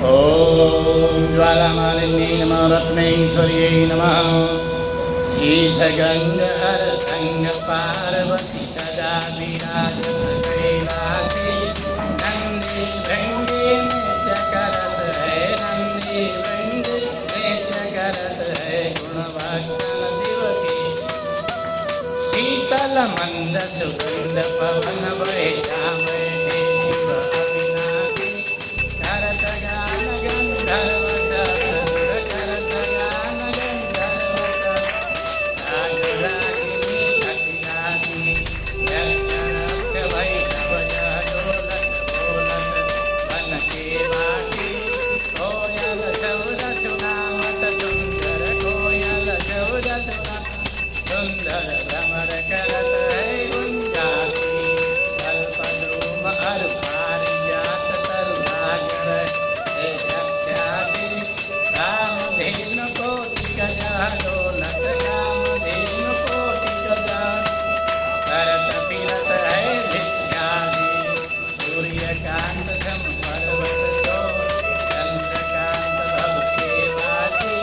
ओम ज्वालामालिन्यै नमः रत्नेश्वर्यै नमः। शीर्षगंगाधर संग पार्वती सदा विराजत कैलासे। नंदी भृंगे नृत्य करत है, नंदी भृंगे नृत्य करत है। गुणवाक्यन दिवके शीतल मंद सुगंध पवन बहे जामे शिव अविनाशी। करत गान गंधर्व करत गान गंधर्व रागिनी अतिरागी यज्ञ वैष्णव डोलत बोलत बन के बाटी। कोयल शब्द सुनावत सुंदर, कोयल शब्द सुंदर भ्रमर करत है गुंजाती। कल्पद्रुम अरु पारिजात तरुणागर हे रक्षाति। कामधेनु कोटि गजा डोलत, कामधेनु कोटि गजा करत फिरत है भिक्षादि। सूर्यकांत सम पर्वत सो, चंद्रकांत भव के वासी।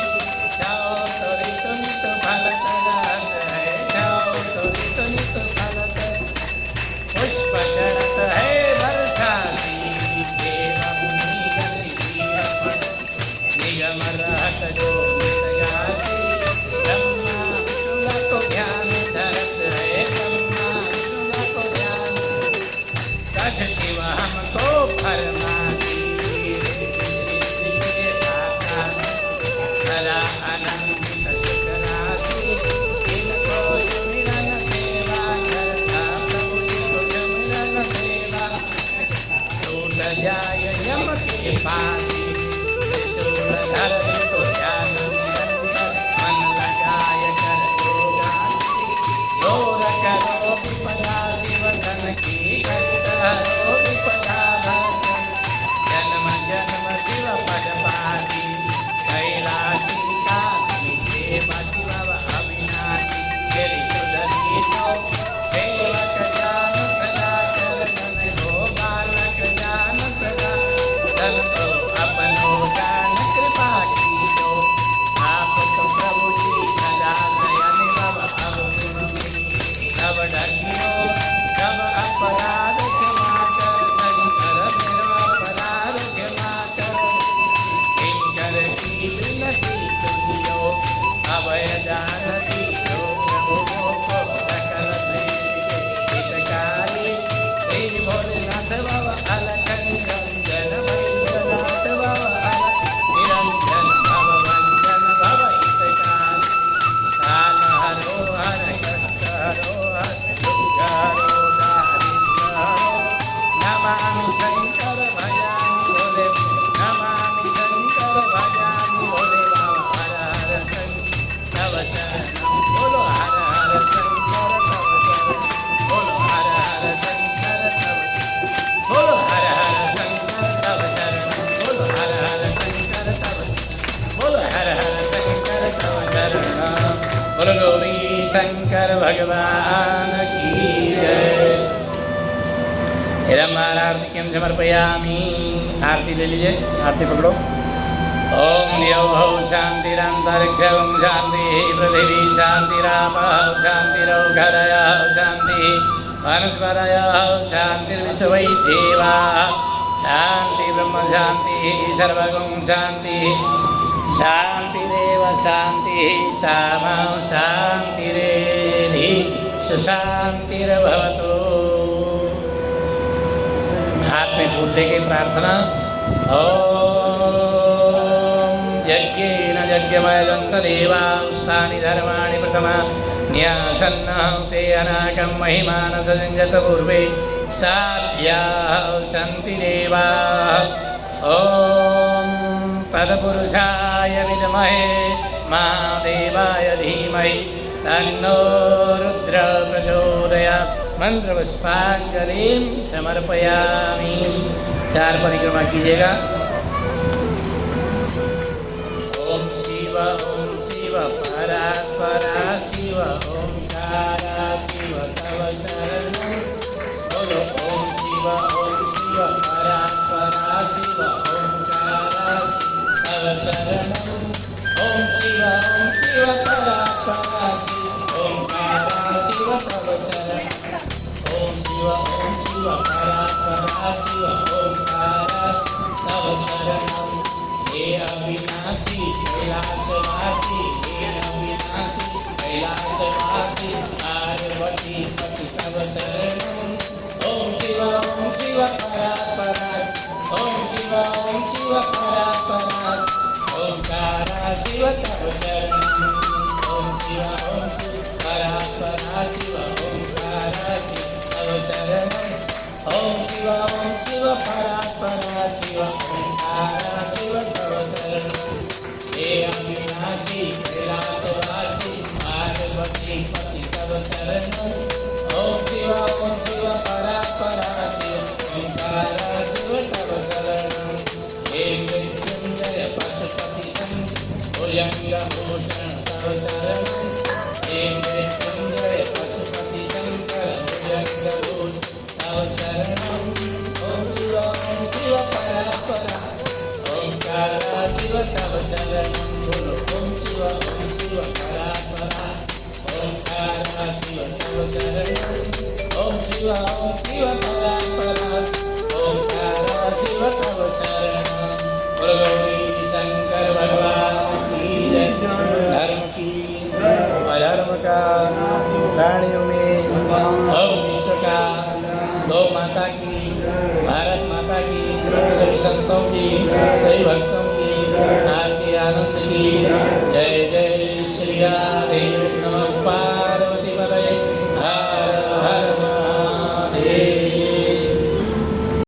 जाओ तो ऋतु नित फलत रहत है, जाओ तो ऋतु नित फलत। पुष्प चढ़त है बरसाती, देवभूमि गंधीरपण निगम रहत जो नित गाती। ब्रह्मा विष्णु को ध्यान धरत है, ब्रह्मा विष्णु को ध्यान। कछ शिव हमको फरमाती, सिद्धि के दाता सदा आनंदित सुख राशि। इनको सुमिरन सेवा करता, प्रभु जी को सुमिरन सेवा। टूट जाय यम के पासी, त्रिशूल धर को ध्यान निरंतर। मन लगाय कर योगांति, घोर करो विपदा शिवधन की। कष्ट हरो विपदा भस्म, जन्म जन्म शिव पद पाती। कैलासी काशी देवा शिव अविनाशी। गिरि सुधनी तो सेवक जान सदा चरणन हो, बालक जान सदा धन तो अपनो जान कृपा की जो। आप तो प्रभु जी नयन भव अवगुण नव ढकियो। जब अपराध क्षमा कर शंकर मेरो अपराध क्षमा कर। किंकर की विनती सुनियो, अभय जानकी हो प्रभु को सकल हितकारी। श्री भोलेनाथ भव अलख निरंजन, भैरवनाथ भव अलख निरंजन। भव भंजन भव हितकारी। काल हरो हर कष्ट हरो हर दुख हरो दारिद्र्य हरो। नमामि शंकर भजामि भोले, नमामि शंकर भजामि भोले बाबा। हर हर शंकर तव चरणम, बोलो हर हर शंकर तव चरणम। बोलो हर हर शंकर तव, बोलो हर हर शंकर तव चरणम। बोलो हर हर शंकर तव, बोलो हर हर शंकर तव चरणम। बोलो गौरी शंकर भगवान की जय। हिरम्बार आरती किम समर्पयामि। आरती ले लीजिए, आरती पकड़ो। ओम द्यौः शान्तिरन्तरिक्षं शान्तिः, पृथिवी शान्तिरापः शान्तिरौघरयः शान्तिः, वनस्पतयः शान्तिर्विश्वै देवाः शान्ति। ब्रह्म शान्तिः, सर्वगुण शान्तिः, शान्तिरेव शान्तिः। सामा शान्तिरेधि सुशान्तिर्भवतु। हाथ में फूल लेके प्रार्थना। ओम यज्ञेन यज्ञमयजन्त देवास्तानि धर्माणि प्रथमा न्यासन्नः ते अनाकं महिमानसञ्जत पूर्वे साध्याः सन्ति देवाः। ॐ तत्पुरुषाय विद्महे महादेवाय धीमहि तन्नो रुद्र प्रचोदयात्। मंत्रपुष्पांजलिं समर्पयामि। 4 परिक्रमा कीजिएगा। शिव ओम शिव परात्परा शिव ओंकारा शिव तव शरणं बोलो ओम शिव परात्परा शिव ओंकारा तव शरणं ओम शिव परात्परा शिव ओंकारा शिव तव शरणं ओम शिव परात्परा शिव ओंकारा तव शरणं हे अविनाशी कैलासवासी हे अविनाशी कैलासवासी पार्वती पति तव शरणं ओम शिव परात्परा ओम शिव परात्परा ओंकारा शिव तव शरणं ओम शिव परात्परा शिव ओंकारा तव शरणं ओम शिव परात्परा शिव ओंकारा शिव तव शरणं हे अविनाशी कैलासवासी पार्वती पति तव शरणं ओम शिव परात्परा शिव ओंकारा शिव तव शरणं हे मृत्युंजय पशुपतितं भुजंगभूषण तव शरणं हे मृत्युंजय पशुपतितं भुजंगभूषण तव शरणं ओम शिव परात्परा ओंकारा शिव तव शरणं बोलो ओम शिव परात्परा ओंकारा शिव तव शरणं ओम शिव परात्परा ओंकारा शिव तव शरणं बोलो गौरी शंकर भगवान की जय धर्म की अधर्म का प्राणियों में और विश्व का गौ माता की भारत